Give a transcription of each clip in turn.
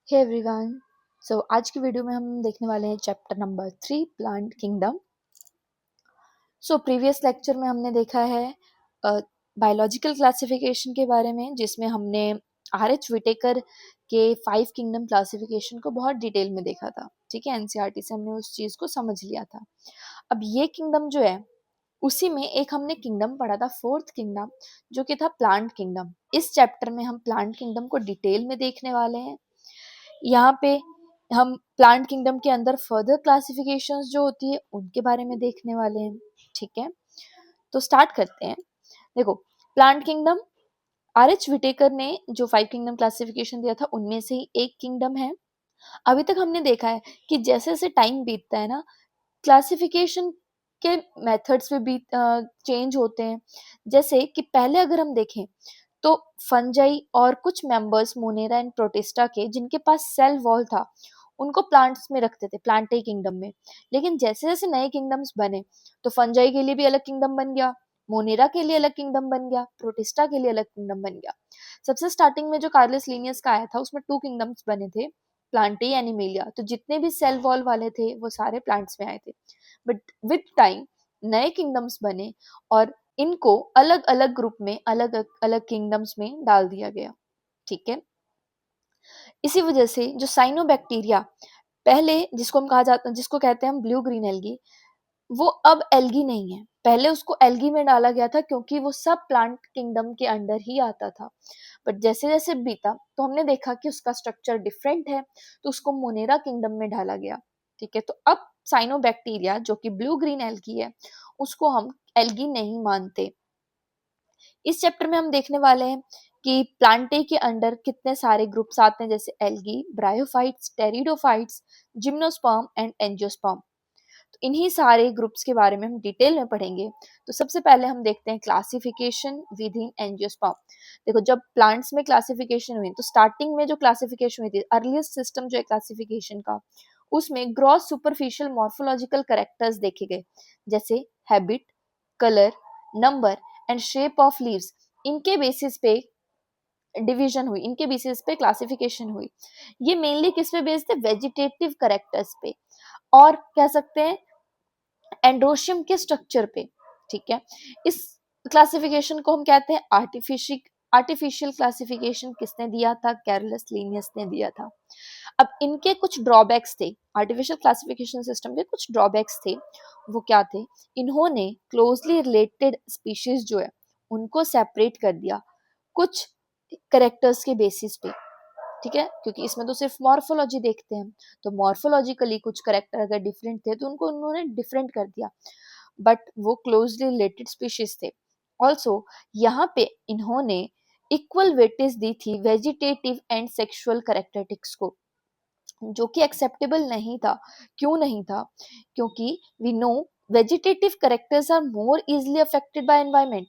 Hey everyone. सो आज की video में हम देखने वाले हैं chapter number 3 plant kingdom. So previous lecture में हमने देखा है बायोलॉजिकल क्लासिफिकेशन के बारे में, जिसमें हमने आर.एच. विटेकर के 5 किंगडम क्लासिफिकेशन को बहुत डिटेल में देखा था। ठीक है, एनसीईआरटी से हमने उस चीज को समझ लिया था। अब ये किंगडम जो है उसी में एक हमने किंगडम पढ़ा था, फोर्थ किंगडम, जो कि था प्लांट किंगडम। इस चैप्टर में हम प्लांट किंगडम को डिटेल में देखने वाले हैं। यहाँ पे हम प्लांट किंगडम के अंदर फर्दर क्लासिफिकेशंस जो होती है उनके बारे में देखने वाले हैं। ठीक है, तो स्टार्ट करते हैं। देखो, प्लांट किंगडम आर.एच. विटेकर ने जो 5 किंगडम क्लासिफिकेशन दिया था उनमें से ही एक किंगडम है। अभी तक हमने देखा है कि जैसे जैसे टाइम बीतता है ना, क्लासिफिकेशन के मेथड्स में भी चेंज होते हैं। जैसे कि पहले अगर हम देखें तो फंजाई और कुछ मेंबर्स मोनेरा एंड प्रोटिस्टा के जिनके पास सेल वॉल था उनको प्लांट्स में रखते थे, प्लांटाई किंगडम में। लेकिन जैसे जैसे नए किंगडम्स बने तो फंजाई के लिए भी अलग किंगडम बन गया, मोनेरा के लिए अलग किंगडम बन गया, प्रोटिस्टा के लिए अलग किंगडम बन गया। सबसे स्टार्टिंग में जो कार्लस लिनियस का आया था उसमें 2 किंगडम्स बने थे, प्लांटाई एनिमेलिया। तो जितने भी सेल वॉल वाले थे वो सारे प्लांट्स में आए थे। बट विद टाइम नए किंगडम्स बने और इनको अलग अलग ग्रुप में, अलग अलग किंगडम्स में डाल दिया गया। ठीक है, इसी वजह से जो साइनोबैक्टीरिया पहले जिसको हम कहा जाता, जिसको कहते हैं हम ब्लू ग्रीन एल्गी, वो अब एल्गी नहीं है। पहले उसको एल्गी में डाला गया था क्योंकि वो सब प्लांट किंगडम के अंडर ही आता था। बट जैसे जैसे बीता तो हमने देखा कि उसका स्ट्रक्चर डिफरेंट है, तो उसको मोनेरा किंगडम में डाला गया। ठीक है, तो अब साइनोबैक्टीरिया जो कि ब्लू ग्रीन एल्गी है उसको हम एल्गी नहीं मानते। इस चैप्टर में हम देखने वाले हैं कि प्लांटे के अंडर कितने सारे ग्रुप्स आते हैं, जैसे algae, bryophytes, pteridophytes, gymnosperm and angiosperm. तो इन्हीं सारे ग्रुप्स के बारे में हम डिटेल में पढ़ेंगे। तो सबसे पहले हम देखते हैं क्लासिफिकेशन विद इन एंजियोस्पर्म। देखो, जब प्लांट्स में क्लासिफिकेशन हुई तो स्टार्टिंग में जो क्लासिफिकेशन हुई थी, अर्लीस्ट सिस्टम जो है क्लासिफिकेशन का, उसमें ग्रॉस सुपरफिशियल मॉर्फोलॉजिकल कैरेक्टर्स देखे गए, जैसे habit, colour, number and shape of leaves. इनके बेसिस पे डिवीजन हुई, इनके बेसिस पे क्लासिफिकेशन हुई। ये मेनली किस पे बेस्ड है? वेजिटेटिव कैरेक्टर्स पे, और कह सकते हैं एंड्रोशियम के स्ट्रक्चर पे। ठीक है, इस क्लासिफिकेशन को हम कहते हैं आर्टिफिशियल क्लासिफिकेशन। किसने दिया था? कैरलस लीनियस ने दिया था। अब इनके कुछ ड्रॉबैक्स थे, आर्टिफिशियल क्लासिफिकेशन सिस्टम के कुछ ड्रॉबैक्स थे। वो क्या थे? इन्होंने क्लोजली रिलेटेड स्पीशीज जो है उनको सेपरेट कर दिया कुछ करेक्टर्स के बेसिस पे। ठीक है, क्योंकि इसमें तो सिर्फ मॉर्फोलॉजी देखते हैं, तो मॉर्फोलॉजिकली कुछ करेक्टर अगर डिफरेंट थे तो उनको उन्होंने डिफरेंट कर दिया, बट वो क्लोजली रिलेटेड स्पीशीज थे। ऑल्सो यहाँ पे इन्होंने इक्वल वेटेज दी थी वेजिटेटिव एंड सेक्सुअल कैरेक्टरिस्टिक्स को, जो कि एक्सेप्टेबल नहीं था। क्यों नहीं था? क्योंकि we know vegetative characters are more easily affected by environment.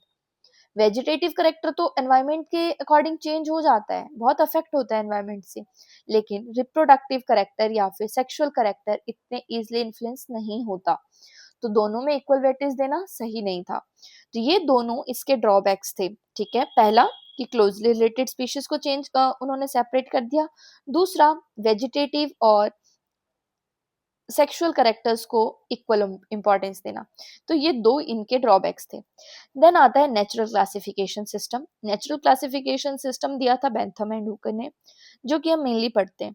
Vegetative character तो एनवायरमेंट के अकॉर्डिंग चेंज हो जाता है, बहुत अफेक्ट होता है एनवायरमेंट से, लेकिन रिप्रोडक्टिव करेक्टर या फिर सेक्सुअल करेक्टर इतने इजिली इन्फ्लुएंस नहीं होता। तो दोनों में इक्वल वेटेज देना सही नहीं था। तो ये दोनों इसके ड्रॉबैक्स थे। ठीक है, पहला कि क्लोजली रिलेटेड स्पीशीज को चेंज उन्होंने सेपरेट कर दिया। दूसरा, वेजिटेटिव और सेक्सुअल कैरेक्टर्स को इक्वल इंपॉर्टेंस देना। तो ये दो इनके ड्रॉबैक्स थे। देन आता है natural classification system. Natural classification system दिया था बेंथम एंड हुकर ने, जो कि हम मेनली पढ़ते हैं।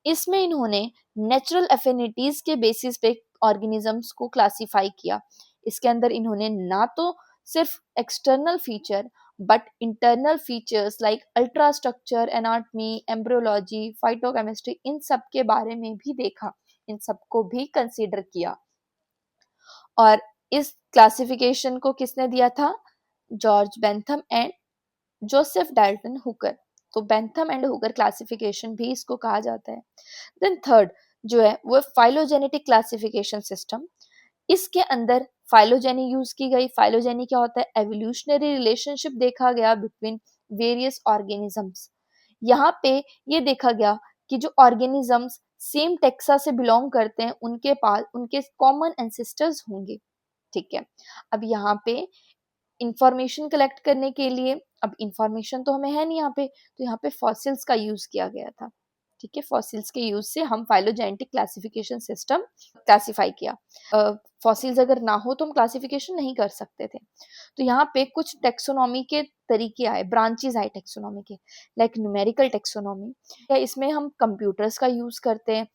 इसमें इन्होंने नेचुरल एफिनिटीज के बेसिस पे ऑर्गेनिजम्स को क्लासिफाई किया। इसके अंदर इन्होंने ना तो सिर्फ external feature but internal features like ultra structure, anatomy, embryology, phytochemistry, इन सब के बारे में भी देखा, इन सबको भी कंसीडर किया। और इस क्लासिफिकेशन को किसने दिया था? George Bentham and Joseph Dalton Hooker. तो बेंथम एंड हुकर क्लासिफिकेशन भी इसको कहा जाता है। देन थर्ड जो है वो फाइलोजेनेटिक क्लासिफिकेशन सिस्टम। इसके अंदर फाइलोजेनी यूज की गई। फाइलोजेनी क्या होता है? एवोल्यूशनरी रिलेशनशिप देखा गया बिटवीन वेरियस ऑर्गेनिजम्स। यहाँ पे ये देखा गया कि जो ऑर्गेनिजम्स सेम टेक्सा से बिलोंग करते हैं उनके पास उनके कॉमन एंसेस्टर्स होंगे। ठीक है, अब यहाँ पे इंफॉर्मेशन कलेक्ट करने के लिए, अब इंफॉर्मेशन तो हमें है नहीं यहाँ पे, तो यहाँ पे फॉसिल्स का यूज किया गया था। ठीक है, फॉसिल्स के यूज से हम फाइलोजेनेटिक क्लासिफिकेशन सिस्टम क्लासिफाई किया। फॉसिल्स अगर ना हो तो हम क्लासिफिकेशन नहीं कर सकते थे। तो यहाँ पे कुछ टेक्सोनॉमी के तरीके आए, ब्रांचेस आए टेक्सोनॉमी के, लाइक न्यूमेरिकल टेक्सोनॉमी। इसमें हम कंप्यूटर्स का यूज करते हैं,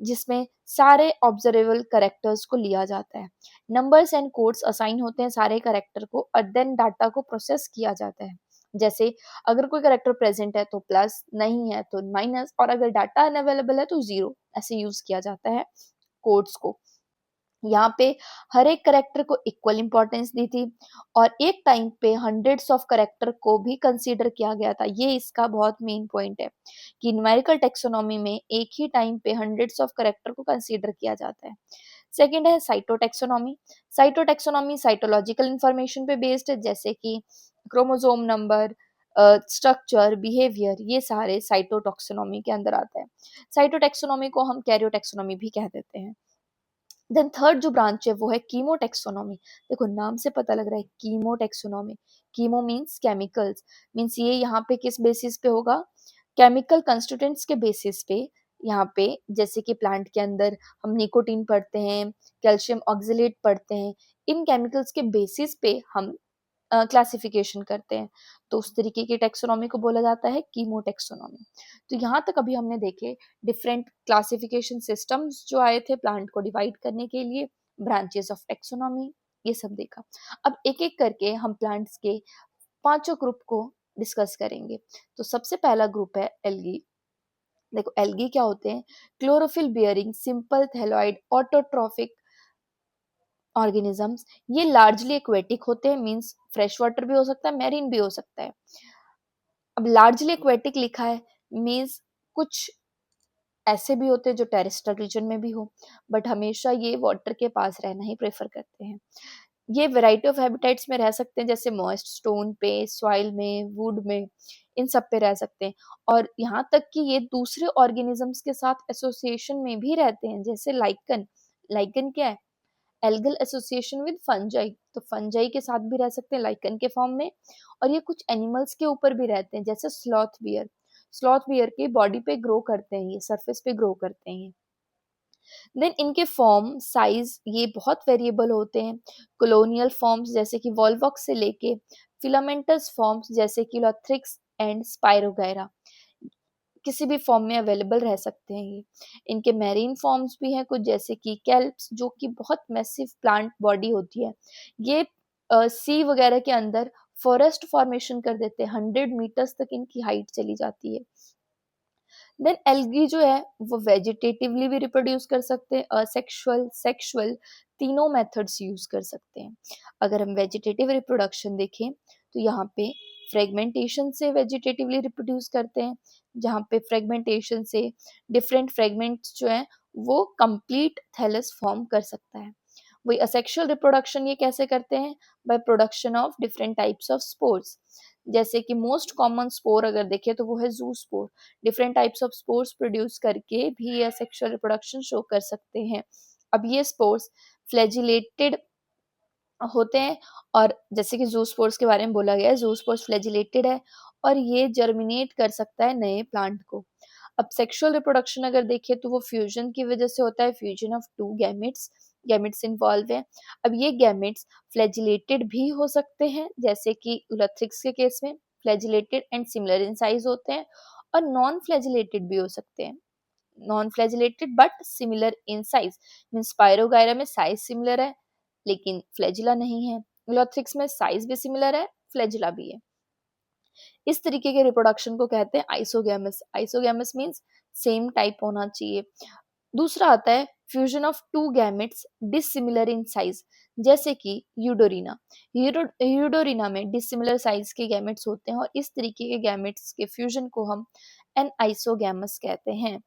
जिसमें सारे ऑब्जर्वेबल कैरेक्टर्स को लिया जाता है, नंबर्स एंड कोड्स असाइन होते हैं सारे कैरेक्टर को, और देन डाटा को प्रोसेस किया जाता है। जैसे अगर कोई कैरेक्टर प्रेजेंट है तो प्लस, नहीं है तो माइनस, और अगर डाटा अनअवेलेबल है तो जीरो, ऐसे यूज किया जाता है कोड्स को। यहाँ पे हर एक करेक्टर को इक्वल इंपॉर्टेंस दी थी, और एक टाइम पे हंड्रेड्स ऑफ करेक्टर को भी कंसीडर किया गया था। ये इसका बहुत मेन पॉइंट है कि न्यूमेरिकल टेक्सोनॉमी में एक ही टाइम पे हंड्रेड्स ऑफ करेक्टर को कंसीडर किया जाता है। सेकंड है साइटोटेक्सोनॉमी। साइटोटेक्सोनॉमी साइटोलॉजिकल इंफॉर्मेशन पे बेस्ड है, जैसे कि क्रोमोसोम नंबर, स्ट्रक्चर, बिहेवियर, ये सारे साइटोटॉक्सोनॉमी के अंदर आता है। साइटोटेक्सोनॉमी को हम कैरियोटेक्सोनॉमी भी कह देते हैं। देन थर्ड जो ब्रांच है वो है कीमोटेक्सोनॉमी। देखो नाम से पता लग रहा है कीमोटेक्सोनॉमी, कीमो मीन्स केमिकल्स, मीन्स ये यहाँ पे किस बेसिस पे होगा, केमिकल कंस्टिट्यूएंट्स के बेसिस पे। यहाँ पे जैसे कि प्लांट के अंदर हम निकोटीन पढ़ते हैं, कैल्शियम ऑक्सलेट पढ़ते हैं, इन केमिकल्स के बेसिस पे हम क्लासिफिकेशन करते हैं, तो उस तरीके की टेक्सोनॉमी को बोला जाता है कीमोटेक्सोनॉमी। तो यहाँ तक अभी हमने देखे डिफरेंट क्लासिफिकेशन सिस्टम्स जो आए थे प्लांट को डिवाइड करने के लिए, ब्रांचेस ऑफ टेक्सोनॉमी, ये सब देखा। अब एक एक करके हम प्लांट्स के पांचों ग्रुप को डिस्कस करेंगे। तो सबसे पहला ग्रुप है एल्गी। देखो एल्गी क्या होते हैं, chlorophyll bearing simple thalloid autotrophic organisms. ये लार्जली एक्वेटिक होते हैं, मींस फ्रेश वाटर भी हो सकता है, मैरीन भी हो सकता है। अब लार्जली एक्वेटिक लिखा है, मींस कुछ ऐसे भी होते हैं जो टेरेस्ट्रियल रीजन में भी हो, बट हमेशा ये वाटर के पास रहना ही प्रेफर करते हैं। ये वैरायटी ऑफ हैबिटेट्स में रह सकते हैं, जैसे मॉइस्ट स्टोन पे, सॉइल में, वुड में, इन सब पे रह सकते हैं। और यहाँ तक कि ये दूसरे ऑर्गेनिजम्स के साथ एसोसिएशन में भी रहते हैं, जैसे लाइकन। लाइकन क्या है, एल्गल एसोसिएशन विद फंजाई, तो फंजाई के साथ भी रह सकते हैं लाइकन के फॉर्म में। और ये कुछ एनिमल्स के ऊपर भी रहते हैं, जैसे स्लॉथ बियर। स्लॉथ बियर के बॉडी पे ग्रो करते हैं, ये सरफेस पे ग्रो करते हैं। देन इनके फॉर्म साइज ये बहुत वेरिएबल होते हैं। कॉलोनियल फॉर्म्स जैसे कि वॉल्वॉक्स से लेके फिलामेंटस फॉर्म्स जैसे कि लोथ्रिक्स एंड स्पाइरोगायरा, किसी भी फॉर्म में अवेलेबल रह सकते हैं ये। इनके मैरीन फॉर्म्स भी हैं कुछ, जैसे कि कैल्प्स, जो कि बहुत मैसिव प्लांट बॉडी होती है। ये सी वगैरह के अंदर फॉरेस्ट फॉर्मेशन कर देते हैं, 100 मीटर्स तक इनकी हाइट चली जाती है। देन एल्गी जो है वो वेजिटेटिवली भी रिप्रोड्यूस कर सकते हैं, असेक्सुअल, सेक्सुअल, तीनों मेथड्स यूज कर सकते हैं। अगर हम वेजिटेटिव रिप्रोडक्शन देखें तो यहाँ पे फ्रेगमेंटेशन से वेजिटेटिवली रिप्रोड्यूस करते हैं, जहाँ पे फ्रेगमेंटेशन से डिफरेंट फ्रेगमेंट्स जो हैं वो कंप्लीट थैलस फॉर्म कर सकता है। वही असेक्सुअल रिप्रोडक्शन ये कैसे करते हैं, by production of different types of spores. जैसे कि मोस्ट कॉमन स्पोर अगर देखें तो वो है जू spore. Different types of spores produce करके भी ये सेक्सुअल रिप्रोडक्शन शो कर सकते हैं। अब ये स्पोर्स फ्लैजिलेटेड होते हैं, और जैसे कि जू स्पोर्स के बारे में बोला गया है, जू स्पोर्स फ्लैजिलेटेड है और ये जर्मिनेट कर सकता है नए प्लांट को। अब सेक्सुअल रिप्रोडक्शन अगर देखें तो वो फ्यूजन की वजह से होता है, fusion of two gametes, gametes involve है। अब ये गैमेट्स फ्लैजिलेटेड भी हो सकते हैं, जैसे कि उलेथ्रिक्स के केस में flagellated and similar in size होते हैं, और नॉन फ्लैजिलेटेड भी हो सकते हैं, non flagellated but similar in size. Means spirogyra में साइज सिमिलर है लेकिन फ्लैजिला नहीं है, उलेथ्रिक्स में साइज भी सिमिलर है, फ्लैजिला भी है। इस तरीके के रिप्रोडक्शन को कहते हैं isogamous. Isogamous means same type होना चाहिए। दूसरा आता है fusion of two gametes dissimilar in size, जैसे कि यूडोरिना। यूडोरिना में डिसिमिलर साइज के गैमेट्स होते हैं, और इस तरीके के गैमेट्स के फ्यूजन को हम एन आइसोगैमस कहते हैं।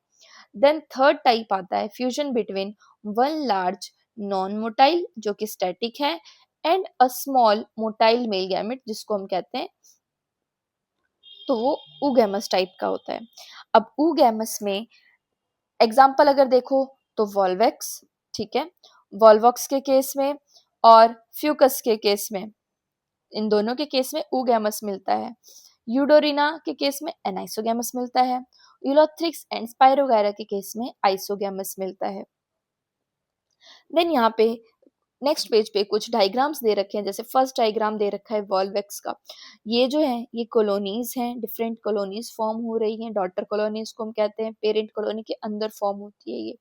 देन थर्ड टाइप आता है fusion between one large non motile जो कि स्टैटिक है, and a small motile male gamete जिसको हम कहते हैं, तो वो ऊगैमस टाइप का होता है। अब ऊगैमस में एग्जाम्पल अगर देखो तो वॉल्वेक्स, ठीक है, वॉल्वॉक्स के केस में और फ्यूकस के केस में, इन दोनों के केस में ऊगैमस मिलता है। यूडोरिना के केस में एनाइसोगैमस मिलता है। यूलोथ्रिक्स एंड स्पाइरोगैरा के केस में आइसोगैमस मिलता है। देन यहाँ पे नेक्स्ट पेज पे कुछ डायग्राम्स दे रखे हैं, जैसे फर्स्ट डायग्राम दे रखा है वॉल्वेक्स का। ये जो है ये कॉलोनीज हैं, डिफरेंट कॉलोनीज फॉर्म हो रही हैं। डॉटर कॉलोनीज को हम कहते हैं, पेरेंट कॉलोनी के अंदर फॉर्म होती है ये।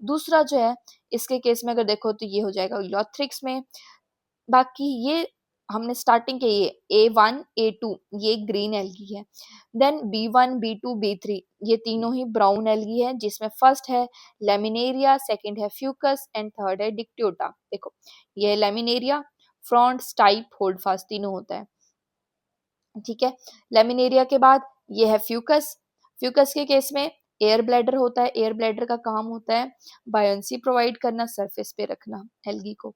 दूसरा जो है इसके केस में अगर देखो तो ये हो जाएगा यूलोथ्रिक्स में। बाकी ये हमने स्टार्टिंग के ये A1 A2 ये ग्रीन एल्गी है। देन B1 B2 B3 ये तीनों ही ब्राउन एल्गी है, जिसमें फर्स्ट है लेमिनेरिया, सेकंड है फ्यूकस एंड थर्ड है डिक्टियोटा। देखो ये laminaria, front, stipe, hold fast तीनों होता है, ठीक है। लेमिनेरिया के बाद ये है फ्यूकस। फ्यूकस के केस में एयर ब्लैडर होता है। एयर ब्लैडर का काम होता है बायोंसी प्रोवाइड करना, सरफेस पे रखना एल्गी को।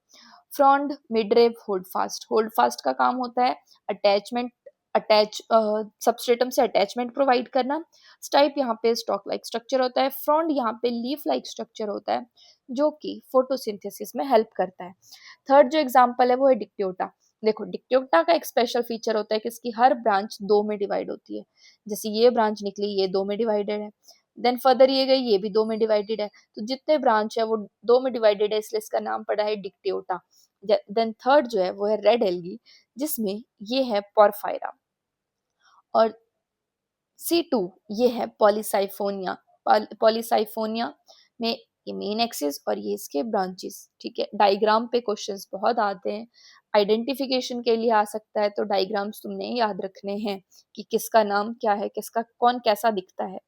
Frond, midrib, hold fast. Hold fast का काम होता है अटैच सबस्ट्रेटम से अटैचमेंट प्रोवाइड करना। स्टाइप यहाँ पे स्टॉक लाइक स्ट्रक्चर होता है। फ्रॉन्ड यहाँ पे लीफ लाइक स्ट्रक्चर होता है, जो कि फोटोसिंथेसिस में हेल्प करता है। थर्ड जो एग्जाम्पल है वो है डिक्टियोटा। देखो डिक्टियोटा का एक स्पेशल फीचर होता है कि इसकी हर ब्रांच दो में डिवाइड होती है। जैसे ये ब्रांच निकली, ये दो में डिवाइडेड है। देन फर्दर ये गई, ये भी दो में डिवाइडेड है। तो जितने ब्रांच है वो दो में डिवाइडेड है, इसलिए इसका नाम पड़ा है डिक्टियोटा। देन थर्ड जो है वो है रेड एल्गी, जिसमें ये है पोरफायरा। और C2 ये है पॉलीसाइफोनिया। पॉलीसाइफोनिया में ये मेन एक्सिस और ये इसके ब्रांचेस, ठीक है। डायग्राम पे क्वेश्चंस बहुत आते हैं, आइडेंटिफिकेशन के लिए आ सकता है, तो डायग्राम्स तुमने याद रखने हैं कि किसका नाम क्या है, किसका कौन कैसा दिखता है।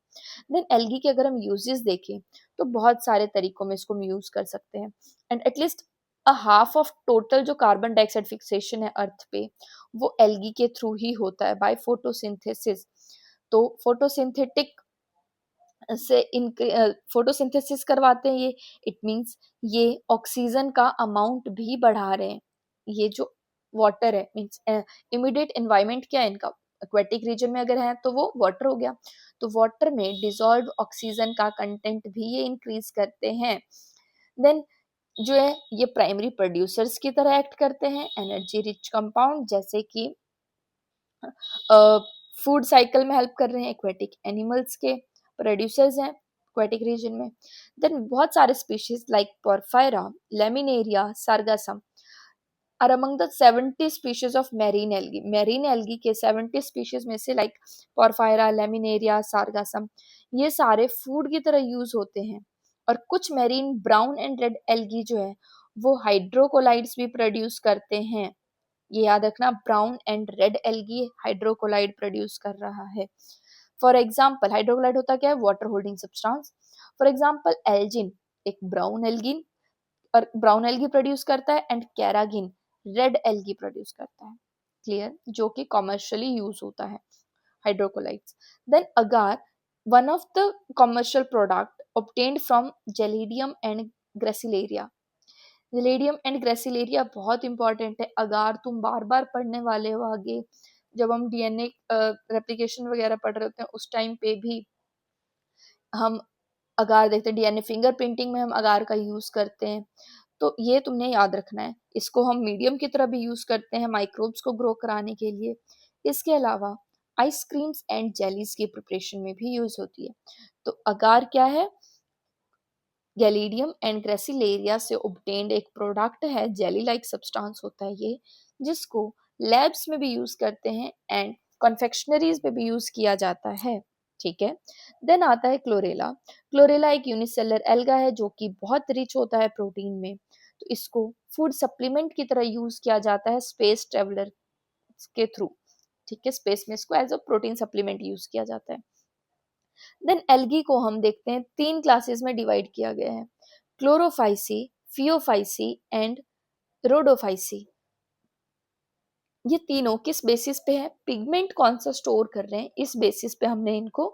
देन एल्गी के अगर हम यूजेस देखें तो बहुत सारे तरीकों में इसको हम यूज कर सकते हैं। And at least a half of total जो कार्बन डाइऑक्साइड फिक्सेशन है अर्थ पे, वो एल्गी के थ्रू ही होता है, बाय फोटोसिंथेसिस। तो फोटोसिंथेटिक से इन फोटोसिंथेसिस करवाते हैं ये, इट मींस ये ऑक्सीजन का अमाउंट भी बढ़ा रहे हैं। ये जो वाटर है मींस इमीडिएट एनवायरमेंट क्या है इनका, एक्वेटिक रीजन में अगर है तो वो वाटर हो गया, तो वाटर में डिसॉल्व ऑक्सीजन का कंटेंट भी ये इंक्रीज करते हैं। देन जो है ये प्राइमरी प्रोड्यूसर्स की तरह एक्ट करते हैं, एनर्जी रिच कंपाउंड जैसे कि फूड साइकिल में हेल्प कर रहे हैं, एक्वेटिक एनिमल्स के प्रोड्यूसर्स हैं एक्वेटिक रीजन में। देन बहुत सारे species like Porphyra, Laminaria, Sargassum are among the 70 species of marine algae. Marine algae के 70 स्पीशीज में से लाइक पोरफायरा, लेमिनेरिया, सार्गासम ये सारे फूड की तरह यूज होते हैं। और कुछ marine brown and red algae जो है वो हाइड्रोकोलाइड्स भी प्रोड्यूस करते हैं। ये याद रखना, brown and red algae hydrocolloid produce कर रहा है। फॉर एग्जाम्पल हाइड्रोकोलाइड होता क्या है, water holding substance. For example algin एक ब्राउन एल्गिन और ब्राउन एल्गी प्रोड्यूस करता है, and carrageenan red algae produce करता है, क्लियर, जो कि कॉमर्शियली यूज होता है hydrocolloids. Then agar one of the commercial product obtained from gelidium and gracilaria. Gelidium and gracilaria बहुत इंपॉर्टेंट है, अगार तुम बार बार पढ़ने वाले हो आगे, जब हम डीएनए रेप्लिकेशन वगैरह पढ़ रहे होते हैं उस टाइम पे भी हम अगार देखते हैं, डीएनए फिंगरप्रिंटिंग में हम अगार का यूज करते हैं। तो ये तुमने याद रखना है, इसको हम मीडियम की तरह भी यूज करते हैं माइक्रोब्स को ग्रो कराने के लिए। इसके अलावा आइसक्रीम्स एंड जेलीज की प्रिपरेशन में भी यूज होती है। तो अगार क्या है, गैलीडियम एंड ग्रेसिलेरिया से ऑब्टेन्ड एक प्रोडक्ट है, जेली लाइक सब्सटेंस होता है ये, जिसको लैब्स में भी यूज करते हैं एंड कॉन्फेक्शनरीज में भी यूज किया जाता है, ठीक है। देन आता है क्लोरेला। क्लोरेला एक यूनिसेलर एल्गा है जो कि बहुत रिच होता है प्रोटीन में, तो इसको फूड सप्लीमेंट की तरह यूज किया जाता है स्पेस ट्रेवलर के थ्रू, ठीक है। स्पेस में इसको as a protein supplement use किया जाता है। देन एल्गी को हम देखते हैं तीन क्लासेस में डिवाइड किया गया है, क्लोरोफाइसी, फियोफाइसी एंड रोडोफाइसी। ये तीनों किस बेसिस पे है, पिगमेंट कौन सा स्टोर कर रहे हैं, इस बेसिस पे हमने इनको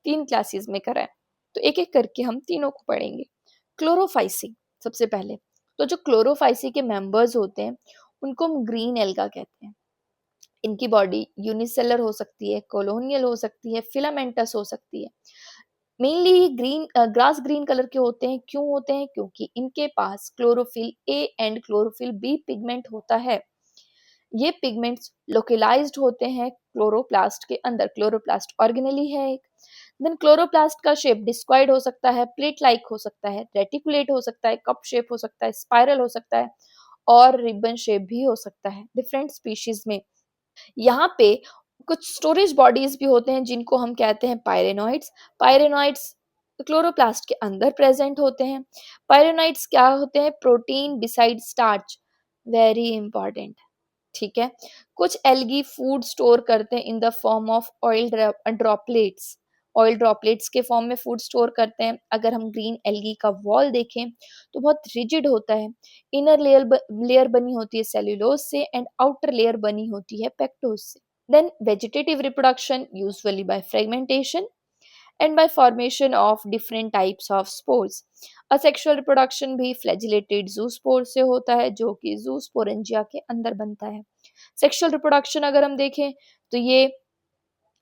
तीन क्लासेस में करा है। तो एक एक करके हम तीनों को पढ़ेंगे। क्लोरोफाइसी सबसे पहले, तो जो क्लोरोफाइसी के मेंबर्स होते हैं उनको हम ग्रीन एल्गा कहते हैं। इनकी बॉडी यूनिसेलर हो सकती है, कॉलोनियल हो सकती है, फिलामेंटस हो सकती है। Mainly green grass green colour के होते हैं, क्यों होते हैं, क्योंकि इनके पास chlorophyll A and chlorophyll B pigment होता है। ये पिगमेंट्स लोकलाइज्ड होते हैं क्लोरोप्लास्ट के अंदर, क्लोरोप्लास्ट ऑर्गेनेली है एक। देन क्लोरोप्लास्ट का शेप डिस्क्वाइड हो सकता है, प्लेट लाइक हो सकता है, रेटिकुलेट हो सकता है, कप शेप हो सकता है, स्पाइरल हो सकता है और रिबन शेप भी हो सकता है डिफरेंट स्पीशीज में। यहाँ पे कुछ स्टोरेज बॉडीज भी होते हैं जिनको हम कहते हैं पायरेनॉइड्स। पायरेनॉइड्स क्लोरोप्लास्ट के अंदर प्रेजेंट होते हैं। पायरेनॉइड्स क्या होते हैं? Protein beside starch, very important, ठीक है। कुछ एल्गी फूड स्टोर करते हैं in the form of oil droplets, oil droplets के फॉर्म में फूड स्टोर करते हैं। अगर हम ग्रीन एल्गी का वॉल देखें तो बहुत रिजिड होता है। इनर लेयर बनी होती है सेल्यूलोज से एंड आउटर लेयर बनी होती है पेक्टोज से। Then vegetative reproduction usually by fragmentation and by formation of different types of spores. Asexual reproduction भी फ्लैजिलेटेड जूस्पोर से होता है जो कि जूस्पोरेंजिया के अंदर बनता है। सेक्सुअल रिप्रोडक्शन अगर हम देखें तो ये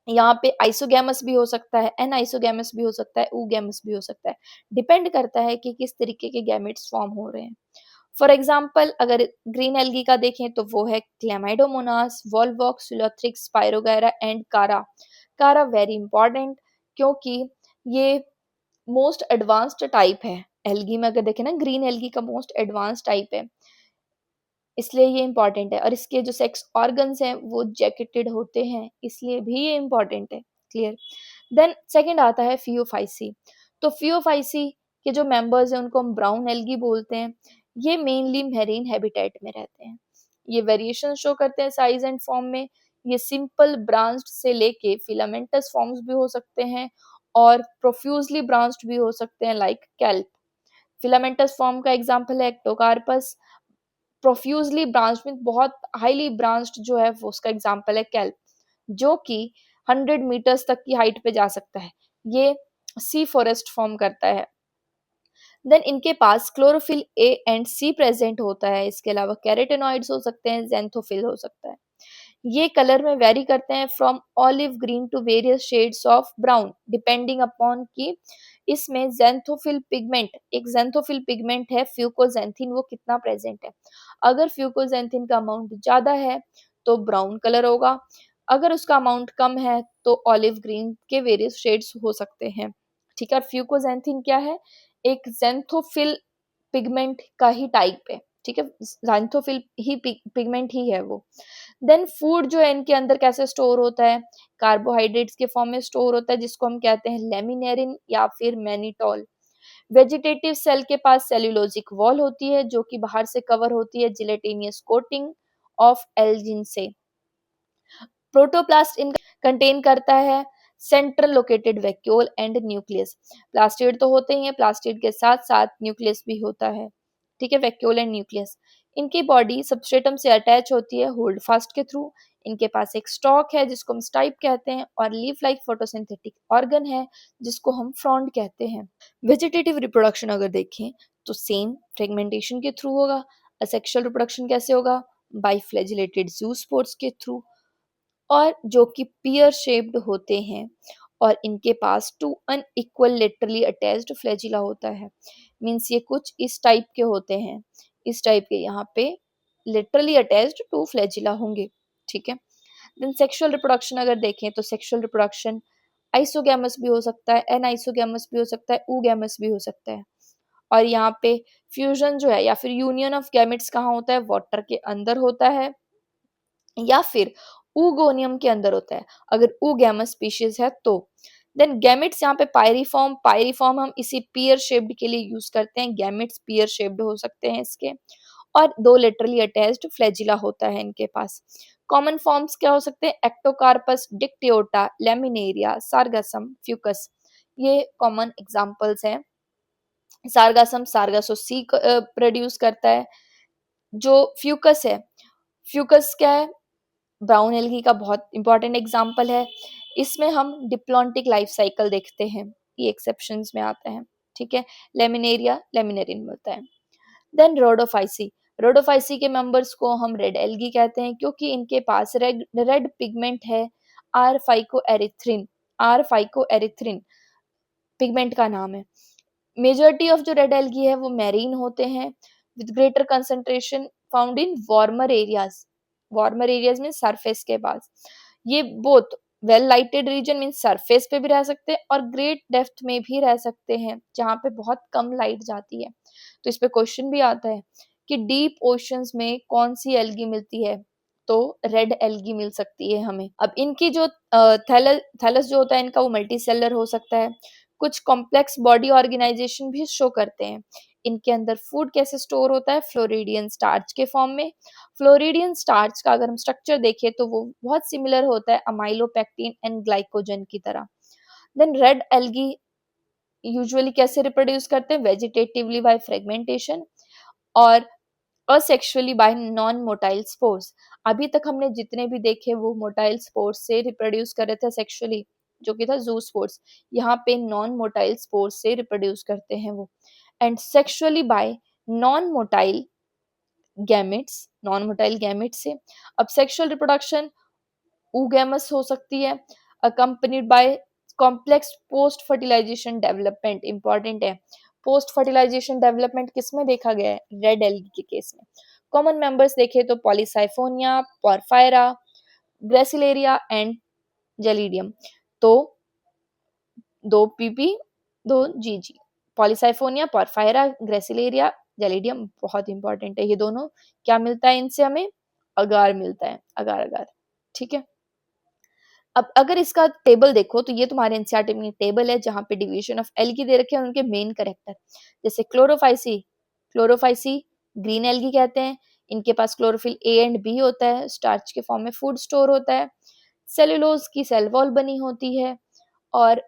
यहाँ पे आइसोगैमस भी हो सकता है, एन आइसोगैमस भी हो सकता है, ऊगैमस भी हो सकता है। डिपेंड करता है कि किस तरीके के गैमेट्स फॉर्म हो रहे हैं। फॉर एग्जाम्पल अगर ग्रीन एल्गी का देखें तो वो है क्लेमाइडोमोनास, वॉलवॉक्स, सिलोथ्रिक्स, स्पाइरोगैरा एंड कारा। कारा वेरी इंपॉर्टेंट क्योंकि ये मोस्ट एडवांस्ड टाइप है एल्गी में। अगर देखें ना, ग्रीन एल्गी का मोस्ट एडवांस टाइप है, इसलिए ये इंपॉर्टेंट है। और इसके जो सेक्स ऑर्गन्स हैं वो जैकेटेड होते हैं, इसलिए भी ये इंपॉर्टेंट है। क्लियर। देन सेकंड आता है फियोफाइसी। तो फियोफाइसी के जो मेंबर्स हैं उनको हम ब्राउन एल्गी बोलते हैं। ये मेनली मैरीन हैबिटेट में रहते हैं। ये वेरिएशन शो करते हैं साइज एंड फॉर्म में। ये सिंपल ब्रांच्ड से लेके फिलामेंटस फॉर्म्स भी हो सकते हैं और प्रोफ्यूजली ब्रांच्ड भी हो सकते हैं लाइक कैल्प। फिलामेंटस फॉर्म का एग्जांपल है एक्टोकार्पस। प्रोफ्यूजली ब्रांच में बहुत हाईली ब्रांच्ड जो है वो उसका एग्जांपल है कैल्प, जो कि 100 मीटर्स तक की हाइट पे जा सकता है। ये सी फॉरेस्ट फॉर्म करता है। देन इनके पास chlorophyll A and C present होता है। इसके अलावा कैरोटेनॉइड्स हो सकते हैं, जेंथोफिल हो सकता है। ये कलर में वेरी करते हैं from olive green to various shades of brown depending upon कि इसमें जेंथोफिल पिगमेंट, एक जेंथोफिल पिगमेंट है फ्यूकोजेंथिन, वो कितना प्रेजेंट है। अगर फ्यूकोजेंथिन का अमाउंट ज्यादा है तो ब्राउन कलर होगा, अगर उसका अमाउंट कम है तो ऑलिव ग्रीन के वेरियस शेड्स हो सकते हैं। ठीक है। और फ्यूकोजेंथिन क्या है? एक जेंथोफिल पिगमेंट का ही टाइप है। ठीक है, जेंथोफिल ही पिगमेंट ही है वो। देन फूड जो है इनके अंदर कैसे स्टोर होता है? कार्बोहाइड्रेट्स के फॉर्म में स्टोर होता है जिसको हम कहते हैं लेमिनेरिन या फिर मैनिटोल। वेजिटेटिव सेल के पास सेल्यूलोजिक वॉल होती है जो कि बाहर से कवर होती है जिलेटिनियस कोटिंग ऑफ एल्जिन से। प्रोटोप्लास्ट इनका कंटेन करता है central located vacuole and nucleus. Plastid तो होते ही हैं, प्लास्टिड के साथ साथ न्यूक्लियस भी होता है। ठीक है, वैक्यूल एंड न्यूक्लियस। इनकी बॉडी सबस्ट्रेटम से अटैच होती है होल्ड फास्ट के थ्रू। इनके पास एक स्टॉक है जिसको हम स्टाइप कहते हैं और लीफ लाइक फोटोसिंथेटिक ऑर्गन है जिसको हम फ्रॉन्ड कहते हैं। वेजिटेटिव रिप्रोडक्शन अगर देखें तो सेम फ्रेगमेंटेशन के थ्रू होगा। असेक्सुअल रिप्रोडक्शन कैसे होगा? बाई फ्लैजिलेटेड जूस्पोर्स के थ्रू, और जो कि पियर शेप्ड होते हैं और इनके पास two unequal laterally attached flagella होता है। मींस ये कुछ इस टाइप के होते हैं, इस टाइप के यहाँ पे लिटरली अटैच्ड टू फ्लैजिला होंगे। ठीक है। देन सेक्सुअल रिप्रोडक्शन अगर देखें तो सेक्सुअल रिप्रोडक्शन आइसोगैमस भी हो सकता है, एनाइसोगैमस भी हो सकता है, ऊगैमस भी हो सकता है। और यहाँ पे फ्यूजन जो है या फिर यूनियन ऑफ गैमेट्स कहाँ होता है? वाटर के अंदर होता है या फिर ऊगोनियम के अंदर होता है अगर ऊगैमस स्पीशीज है तो। देन गैमेट्स यहाँ पे पायरिफॉर्म, पायरिफॉर्म हम इसी पियर शेप्ड के लिए यूज करते हैं। गैमेट्स पियर शेप्ड हो सकते हैं इसके, और दो लेटरली अटैच्ड फ्लैजिला होता है इनके पास। कॉमन फॉर्म्स क्या हो सकते हैं? Ectocarpus, dictyota, laminaria, sargassum, fucus. ये कॉमन एग्जांपल्स हैं। सार्गासम सार्गासो सी प्रोड्यूस करता है। जो फ्यूकस है, फ्यूकस क्या है? ब्राउन एल्गी का बहुत इंपॉर्टेंट एग्जाम्पल है। इसमें हम डिप्लॉन्टिक लाइफ साइकिल देखते हैं, ये एक्सेप्शंस में आता है। ठीक है। लेमिनेरिया लेमिनेरिन मिलता है। देन रोडोफाइसी, रोडोफाइसी के मेंबर्स को हम रेड एल्गी कहते हैं क्योंकि इनके पास रेड पिगमेंट है R phycoerythrin, R phycoerythrin pigment का नाम है। मेजॉरिटी ऑफ जो रेड एल्गी है वो मैरीन होते हैं with greater concentration found in warmer areas. Warmer areas में सरफेस के पास। ये both well lighted region mean surface पे भी रह सकते हैं और ग्रेट डेप्थ में भी रह सकते हैं जहाँ पे बहुत कम लाइट जाती है। तो इस पे क्वेश्चन भी आता है कि डीप ओशंस में कौन सी एल्गी मिलती है, तो रेड एल्गी मिल सकती है हमें। अब इनकी जो थैलस जो होता है इनका वो मल्टी सेलर हो सकता है। कुछ कॉम्प्लेक्स बॉडी ऑर्गेनाइजेशन भी शो करते हैं। इनके अंदर फूड कैसे स्टोर होता है, फ्लोरिडियन स्टार्च के फॉर्म में। फ्लोरिडियन स्टार्च का अगर हम स्ट्रक्चर देखें तो वो बहुत सिमिलर होता है अमाइलोपेक्टिन एंड ग्लाइकोजन की तरह। देन रेड एल्गी यूजुअली कैसे रिप्रोड्यूस करते हैं, वेजिटेटिवली बाय फ्रेगमेंटेशन और asexually bye non motile spores. अभी तक हमने जितने भी देखे वो मोटाइल स्पोर्स से रिप्रोड्यूस कर रहे थे सेक्सुअली, जो कि था जू स्पोर्स। यहाँ पे नॉन मोटाइल स्पोर्स से रिप्रोड्यूस करते हैं वो, and sexually bye non motile gametes, non motile gametes से। अब सेक्सुअल रिप्रोडक्शन oogamous हो सकती है, accompanied by complex post fertilization development। Important है, पोस्ट फर्टिलाइजेशन डेवलपमेंट किसमें देखा गया है, रेड एल्गी के केस में। कॉमन मेंबर्स देखे तो Polysiphonia, porphyra, gracilaria and gelidium. तो दो पीपी दो जीजी, पॉलीसाइफोनिया, पोरफायरा, ग्रेसिलेरिया, जेलिडियम बहुत इंपॉर्टेंट है ये दोनों। क्या मिलता है इनसे हमें, अगार मिलता है, अगार अगार, ठीक है। अब अगर इसका टेबल देखो तो ये तुम्हारे एनसीईआरटी में टेबल है जहां पे डिवीजन ऑफ एल्गी दे रखे हैं उनके मेन कैरेक्टर। जैसे क्लोरोफाइसी, क्लोरोफाइसी ग्रीन एल्गी कहते हैं। इनके पास क्लोरोफिल ए एंड बी होता है, स्टार्च के फॉर्म में फूड स्टोर होता है, सेलुलोज की सेल वॉल बनी होती है, और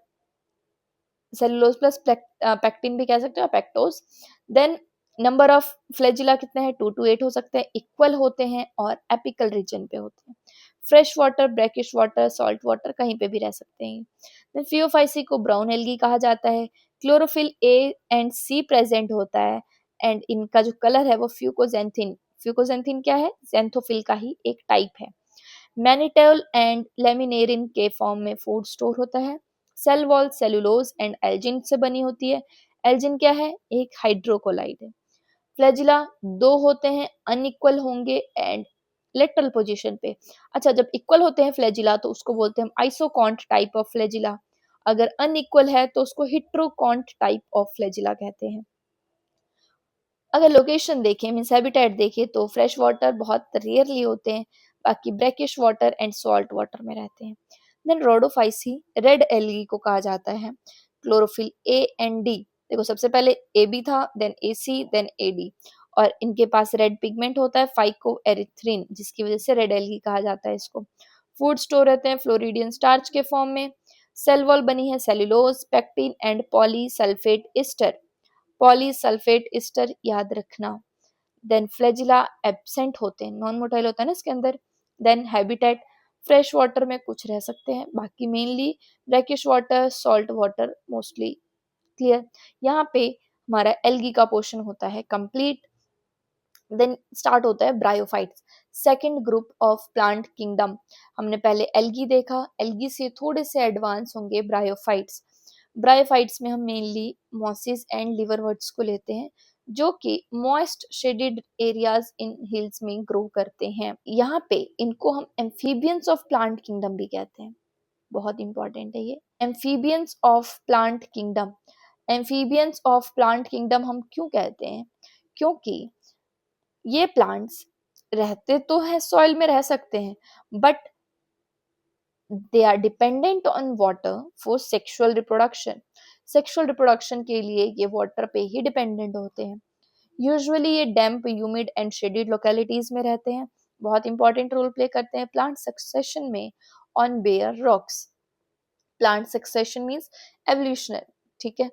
सेलुलोज प्लस पेक्टिन भी कह सकते हो, pectose. Then number of flagella कितने हैं, 2 to 8 हो सकते हैं, इक्वल होते हैं और एपिकल रीजन पे होते हैं। Fresh water, brackish water, salt water कहीं पे भी रह सकते हैं। देन फियोफाइसी को ब्राउन एल्गी कहा जाता है। Chlorophyll A and C present होता है, एंड इनका जो कलर है वो फ्यूकोजेंथिन, फ्यूकोजेंथिन क्या है, जेंथोफिल का ही एक टाइप है। मैनिटेल एंड लेमिनेरिन के फॉर्म में फूड स्टोर होता है। Cell wall cellulose and algin से बनी होती है। एल्जिन क्या है, एक हाइड्रोकोलाइड है। फ्लैजिला दो होते हैं, अनइक्वल होंगे एंड लेटरल पोजीशन पे। अच्छा, जब इक्वल होते हैं फ्लैजिला तो उसको बोलते हैं हम आइसोकॉन्ट टाइप ऑफ फ्लैजिला। अगर अनइक्वल है तो उसको हिट्रोकॉन्ट टाइप ऑफ फ्लैजिला कहते हैं। अगर लोकेशन देखें मीन्स हैबिटेट देखें तो फ्रेश वाटर बहुत रेयरली होते हैं, बाकी brackish water and salt water में रहते हैं। देन रोडोफाइसी रेड एल्गी को कहा जाता है। क्लोरोफिल ए एंड डी, देखो सबसे पहले ए बी था, then A C, then A D, और इनके पास रेड पिगमेंट होता है फाइको एरिथ्रिन, जिसकी वजह से रेड एल्गी कहा जाता है इसको। फूड स्टोर रहते हैं फ्लोरिडियन स्टार्च के फॉर्म में। सेल वॉल बनी है cellulose, pectin and polysulphate Easter, polysulphate Easter याद रखना। देन फ्लैजिला एब्सेंट होते हैं, नॉन मोटाइल होता है ना इसके अंदर। देन हैबिटेट फ्रेश वाटर में कुछ रह सकते हैं, बाकी mainly brackish water, salt water mostly. Clear, यहाँ पे हमारा एल्गी का पोर्शन होता है कंप्लीट। देन स्टार्ट होता है bryophytes, second group of plant kingdom. हमने पहले एल्गी देखा, एल्गी से थोड़े से एडवांस होंगे ब्रायोफाइट्स। ब्रायोफाइट्स में हम मेनली मॉसिस एंड लिवरवर्ट्स को लेते हैं, जो कि moist shaded areas in hills में ग्रो करते हैं। यहाँ पे इनको हम एम्फीबियंस ऑफ प्लांट किंगडम भी कहते हैं, बहुत इंपॉर्टेंट है ये, amphibians of plant kingdom. Amphibians of plant kingdom हम क्यों कहते हैं, क्योंकि ये प्लांट्स रहते तो है सॉइल में, रह सकते हैं, but they are dependent on water for sexual reproduction. Sexual reproduction के लिए ये वाटर पे ही डिपेंडेंट होते हैं। यूजुअली ये damp, humid and shaded localities में रहते हैं, बहुत इंपॉर्टेंट रोल प्ले करते हैं प्लांट सक्सेशन में on bare rocks. Plant succession means evolutional, ठीक है।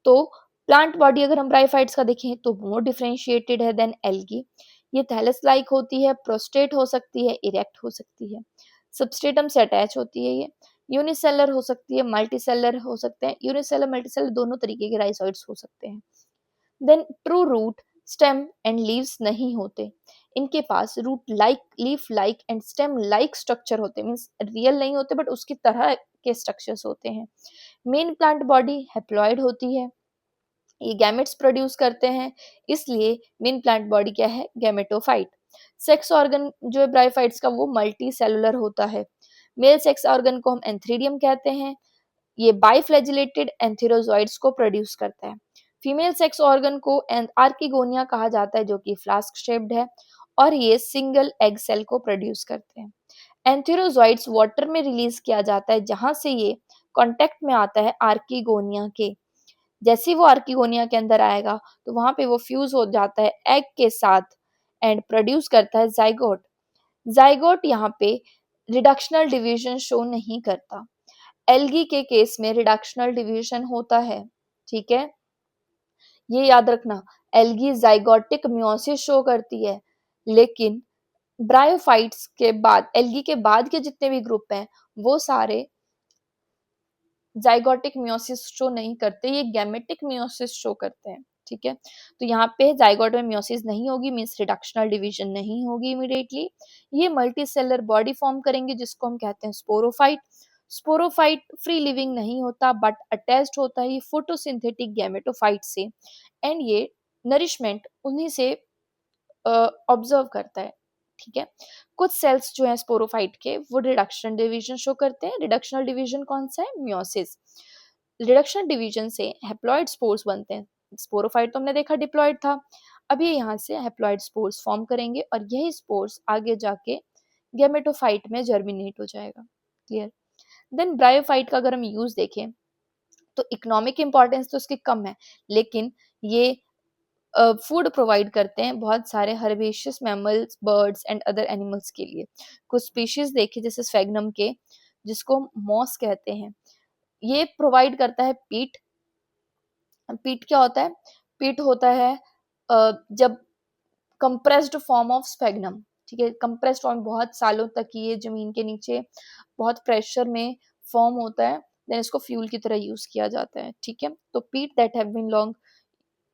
तो प्लांट बॉडी अगर हम ब्रायोफाइट्स का देखें तो मोर डिफरेंशिएटेड है देन एल्गी। ये थैलस लाइक होती है, प्रोस्टेट हो सकती है, इरेक्ट हो सकती है, सबस्ट्रेटम से अटैच होती है ये, यूनिसेलर हो सकती है, मल्टीसेलर हो सकते हैं। यूनिसेलर मल्टीसेलर दोनों तरीके के राइजोइड्स हो सकते हैं। Then true root, stem and leaves नहीं होते, इनके पास root like, leaf like and stem like structure होते हैं, मीन्स रियल नहीं होते बट उसकी तरह के स्ट्रक्चर्स होते हैं। मेन प्लांट बॉडी हैप्लॉइड होती है, ये गैमेट्स प्रोड्यूस करते हैं, इसलिए मेन प्लांट बॉडी क्या है, गैमेटोफाइट। सेक्स ऑर्गन जो है ब्रायोफाइट्स का वो मल्टी सेलुलर होता है। मेल सेक्स ऑर्गन को हम एंथ्रीडियम कहते हैं, ये बाइफ्लैजिलेटेड एंथेरोजॉइड्स को प्रोड्यूस करता है। फीमेल सेक्स ऑर्गन को आर्किगोनिया कहा जाता है जो कि फ्लास्क शेप्ड है और ये सिंगल एग सेल को प्रोड्यूस करते हैं। एंथेरोजॉइड्स वाटर में रिलीज किया जाता है जहां से ये कांटेक्ट में आता है आर्किगोनिया के। जैसे ही वो आर्किगोनिया के अंदर आएगा तो वहां पे वो फ्यूज हो जाता है एग के साथ एंड प्रोड्यूस करता है जाइगोट। जाइगोट यहाँ पे रिडक्शनल डिवीजन शो नहीं करता। एल्गी के केस में रिडक्शनल डिवीजन होता है, ठीक है, ये याद रखना। एल्गी जाइगोटिक मियोसिस शो करती है, लेकिन ब्रायोफाइट्स के बाद, एल्गी के बाद के जितने भी ग्रुप हैं वो सारे जाइगोटिक मियोसिस शो नहीं करते, ये गैमेटिक मियोसिस शो करते हैं, ठीक है। तो यहाँ पे जाइगोट में मियोसिस नहीं होगी, मींस रिडक्शनल डिवीजन नहीं होगी इमीडिएटली। ये मल्टी सेलर बॉडी फॉर्म करेंगे जिसको हम कहते हैं स्पोरोफाइट। स्पोरोफाइट फ्री लिविंग नहीं होता बट अटैच्ड होता है ये फोटोसिंथेटिक गैमेटोफाइट से एंड ये नरिशमेंट उन्हीं से ऑब्जर्व करता है, ठीक है। कुछ सेल्स जो है स्पोरोफाइट के वो रिडक्शन डिवीजन शो करते हैं। रिडक्शनल डिवीजन कौन सा है? मियोसिस। रिडक्शन डिवीजन से हैप्लॉइड स्पोर्स बनते हैं। स्पोरोफाइट तो हमने देखा डिप्लॉइड था, अब ये यहाँ से हैप्लॉइड स्पोर्स फॉर्म करेंगे और यही स्पोर्स आगे जाके गैमेटोफाइट में जर्मिनेट हो जाएगा। क्लियर? देन ब्रायोफाइट का अगर हम यूज देखें तो इकोनॉमिक इंपॉर्टेंस तो उसकी कम है, लेकिन ये फूड प्रोवाइड करते हैं बहुत सारे herbaceous mammals, birds and other animals के लिए। कुछ स्पीशीज देखे जैसे स्फेगनम के, जिसको मॉस कहते हैं, ये प्रोवाइड करता है पीट। पीट क्या होता है? पीट होता है जब कंप्रेस्ड फॉर्म ऑफ स्फेगनम, ठीक है, कंप्रेस्ड फॉर्म बहुत सालों तक ये जमीन के नीचे बहुत प्रेशर में फॉर्म होता है, देन इसको फ्यूल की तरह यूज किया जाता है, ठीक है। तो peat that have been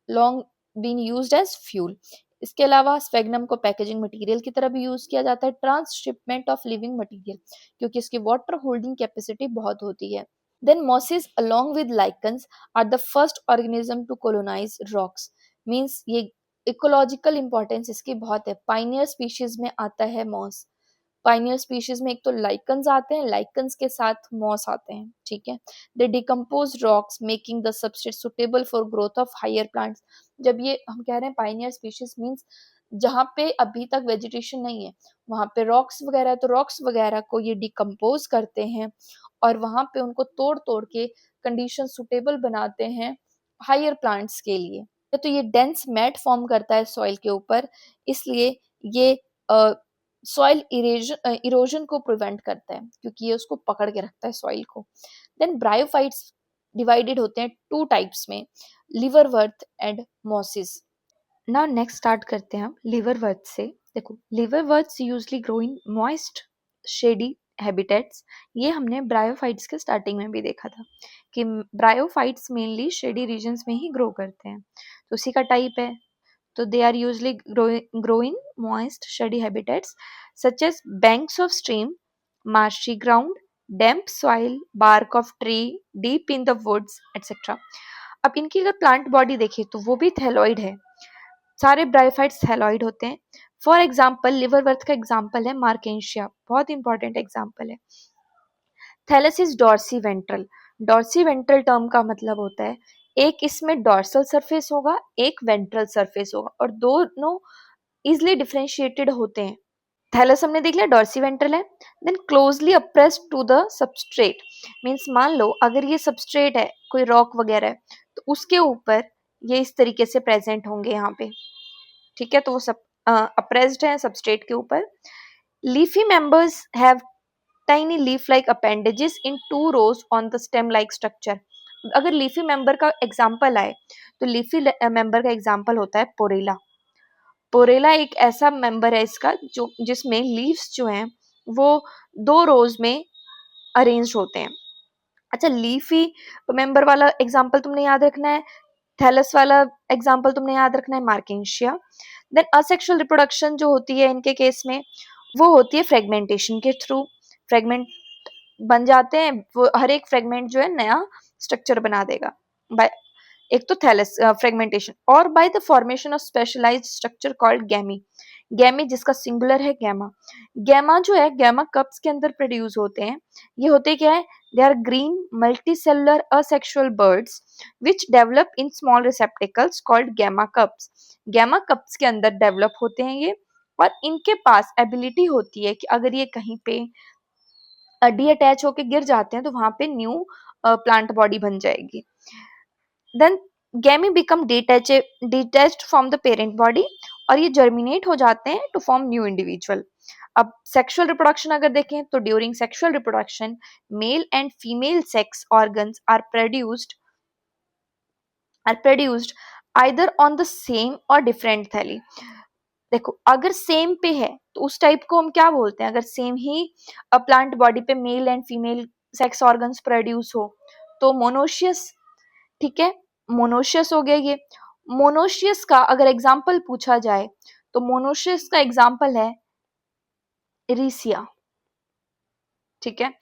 long been used as fuel. इसके अलावा स्फेगनम को पैकेजिंग मटेरियल की तरह भी यूज किया जाता है, ट्रांसशिपमेंट ऑफ लिविंग मटेरियल, क्योंकि इसकी वाटर होल्डिंग कैपेसिटी बहुत होती है। Then mosses along with lichens are the first organism to colonize rocks. Means ये इकोलॉजिकल इंपॉर्टेंस इसकी बहुत है। पाइनियर स्पीशीज में आता है मॉस। पाइनियर स्पीशीज में एक तो लाइकन्स आते हैं, लाइकन्स के साथ मॉस आते हैं, ठीक है। They decompose rocks making the substrate suitable for growth of higher plants. जब ये हम कह रहे हैं पाइनियर स्पीशीज मीन्स जहाँ पे अभी तक वेजिटेशन नहीं है वहां पे रॉक्स वगैरह, तो रॉक्स वगैरह को ये डिकम्पोज करते हैं और वहां पे उनको तोड़ तोड़ के कंडीशन सुटेबल बनाते हैं हायर प्लांट्स के लिए। तो ये डेंस मैट फॉर्म करता है सॉइल के ऊपर, इसलिए ये सॉइल इरोजन को प्रिवेंट करता है क्योंकि ये उसको पकड़ के रखता है सॉइल को। देन ब्रायोफाइट्स डिवाइडेड होते हैं टू टाइप्स में, liverwort and mosses. Now next start करते हैं हम लिवरवर्थ से। देखो, liverworts usually grow in moist shady habitats. ये हमने ब्रायोफाइट्स के स्टार्टिंग में भी देखा था कि ब्रायोफाइट्स मेनली शेडी रीजन्स में ही ग्रो करते हैं, तो उसी का टाइप है। तो they are usually grow in moist shady habitats such as banks of stream, marshy ground, damp soil, bark of tree, deep in the woods, etc. अब इनकी अगर प्लांट बॉडी देखें तो वो भी थैलॉइड है, सारे ब्रायोफाइट्स थैलॉइड होते हैं। फॉर एग्जाम्पल लिवरवर्थ का एग्जाम्पल है मार्केंशिया, बहुत इंपॉर्टेंट एग्जाम्पल है। Thallus is dorsiventral. Dorsiventral term का मतलब होता है एक इसमें डॉर्सल सरफेस होगा, एक वेंट्रल सरफेस होगा और दोनों इजिली डिफरेंशिएटेड होते हैं। थैलस हमने देख लिया, डॉर्सी वेंट्रल है। Then closely appressed to the substrate, means मान लो अगर ये सबस्ट्रेट है, कोई रॉक वगैरह है, तो उसके ऊपर ये इस तरीके से प्रेजेंट होंगे यहाँ पे, ठीक है। तो वो सब अप्रेस्ड है सबस्ट्रेट के ऊपर। Leafy members have tiny leaf like appendages in two rows on the stem like structure। अगर लीफी मेंबर का एग्जाम्पल आए तो लीफी मेंबर का एग्जाम्पल होता है पोरेला। पोरेला एक ऐसा मेंबर है इसका जो जिसमें लीव्स जो हैं वो दो रोज में अरेंज होते हैं। अच्छा, लीफी मेंबर वाला एग्जाम्पल तुमने याद रखना है, थैलस वाला एग्जाम्पल तुमने याद रखना है मार्केंशिया। देन असेक्सुअल रिप्रोडक्शन जो होती है इनके केस में वो होती है फ्रेगमेंटेशन के थ्रू। फ्रेगमेंट बन जाते हैं, वो हर एक फ्रेगमेंट जो है नया स्ट्रक्चर बना देगा बाय एक तो थैलस फ्रेगमेंटेशन और by the formation of specialized structure called gemmae. Gemmae जिसका सिंगुलर है गैमा। गैमा जो है गैमा कप्स के अंदर प्रोड्यूस होते हैं। ये होते क्या है, they are green multicellular asexual buds which develop in small receptacles called gemma cups. Gemma cups के अंदर डेवलप होते हैं ये, और इनके पास एबिलिटी होती है कि अगर ये कहीं पे डीअटैच होके गिर जाते हैं तो वहां पे न्यू प्लांट बॉडी बन जाएगी। Then gemmae become detached from the parent body, और ये जर्मिनेट हो जाते हैं टू फॉर्म न्यू इंडिविजुअल। अब सेक्सुअल रिप्रोडक्शन अगर देखें तो during sexual reproduction male and female sex organs are produced either on the same और डिफरेंट थैली। देखो अगर सेम पे है तो उस टाइप को हम क्या बोलते हैं, अगर सेम ही प्लांट बॉडी पे mail and female sex organs produce हो तो मोनोशियस। ठीक है, मोनोशियस हो गया ये। मोनोशियस का अगर एग्जाम्पल पूछा जाए तो मोनोशियस का एग्जाम्पल है एरिसिया। ठीक है,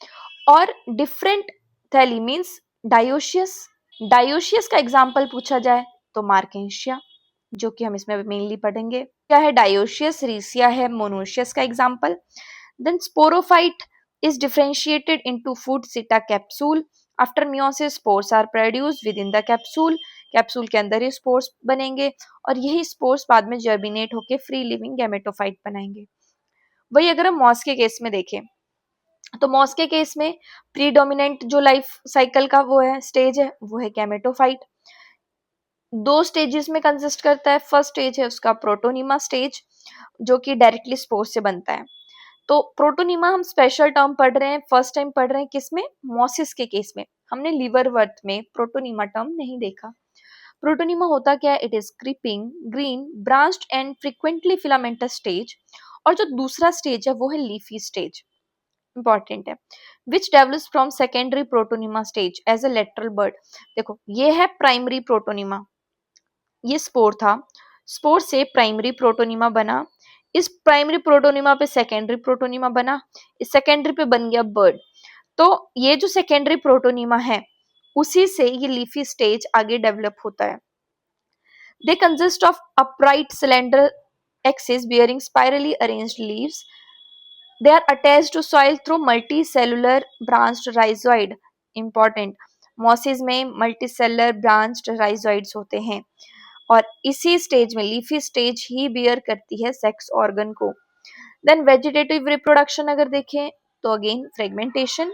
और डिफरेंट थैली मीन्स डायोशियस। डायोशियस का एग्जाम्पल पूछा जाए तो मार्केंशिया, जो कि हम इसमें मेनली पढ़ेंगे। क्या है डायोशियस, रीसिया है मोनोशियस का example. Then sporophyte is differentiated into food seta capsule. After meiosis spores are produced within the capsule. Capsule के अंदर ही स्पोर्स बनेंगे और यही स्पोर्स बाद में जर्मिनेट होके फ्री लिविंग गैमेटोफाइट बनाएंगे। वही अगर हम मॉस के केस में देखें तो मॉस के केस में प्रीडोमिनेंट जो लाइफ साइकिल का वो है स्टेज है वो है गैमेटोफाइट। दो स्टेजेस में कंसिस्ट करता है। फर्स्ट स्टेज है उसका प्रोटोनिमा स्टेज, जो कि डायरेक्टली स्पोर से बनता है। तो प्रोटोनिमा हम स्पेशल टर्म पढ़ रहे हैं, फर्स्ट टाइम पढ़ रहे हैं किसमें, मॉसिस के केस में। हमने लिवरवर्थ में प्रोटोनिमा टर्म नहीं देखा। प्रोटोनिमा होता क्या है, it is creeping green branched and frequently filamentous stage. और जो दूसरा स्टेज है वो है लीफी स्टेज, इंपॉर्टेंट है, which develops from secondary protonema stage as a lateral bud. देखो ये है प्राइमरी प्रोटोनिमा, ये स्पोर था, स्पोर से प्राइमरी प्रोटोनिमा बना, इस प्राइमरी प्रोटोनिमा पे सेकेंडरी प्रोटोनिमा बना, इस सेकेंडरी पे बन गया बर्ड। तो ये जो सेकेंडरी प्रोटोनिमा है उसी से ये लीफी स्टेज आगे डेवलप होता है। They consist of upright cylinder axis bearing spirally arranged leaves. They are attached to soil through multicellular branched rhizoid. Important, mosses में मल्टीसेलर ब्रांच्ड राइजोइड्स होते हैं और इसी स्टेज में लीफी स्टेज ही बियर करती है सेक्स ऑर्गन को। देन वेजिटेटिव रिप्रोडक्शन अगर देखें तो अगेन फ्रेगमेंटेशन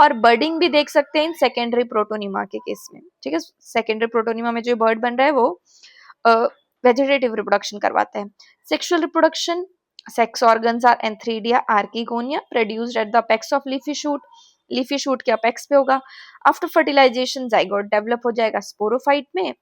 और बर्डिंग भी देख सकते हैं इन सेकेंडरी प्रोटोनिमा के केस में। ठीक है, सेकेंडरी प्रोटोनिमा में जो बर्ड बन रहा है वो वेजिटेटिव रिप्रोडक्शन करवाता है। Sexual reproduction, sex organs are antheridia archegonia produced at the apex of leafy shoot, leafy shoot के अपेक्स पे होगा। आफ्टर फर्टिलाइजेशन जाइगोट डेवलप हो जाएगा स्पोरोफाइट में,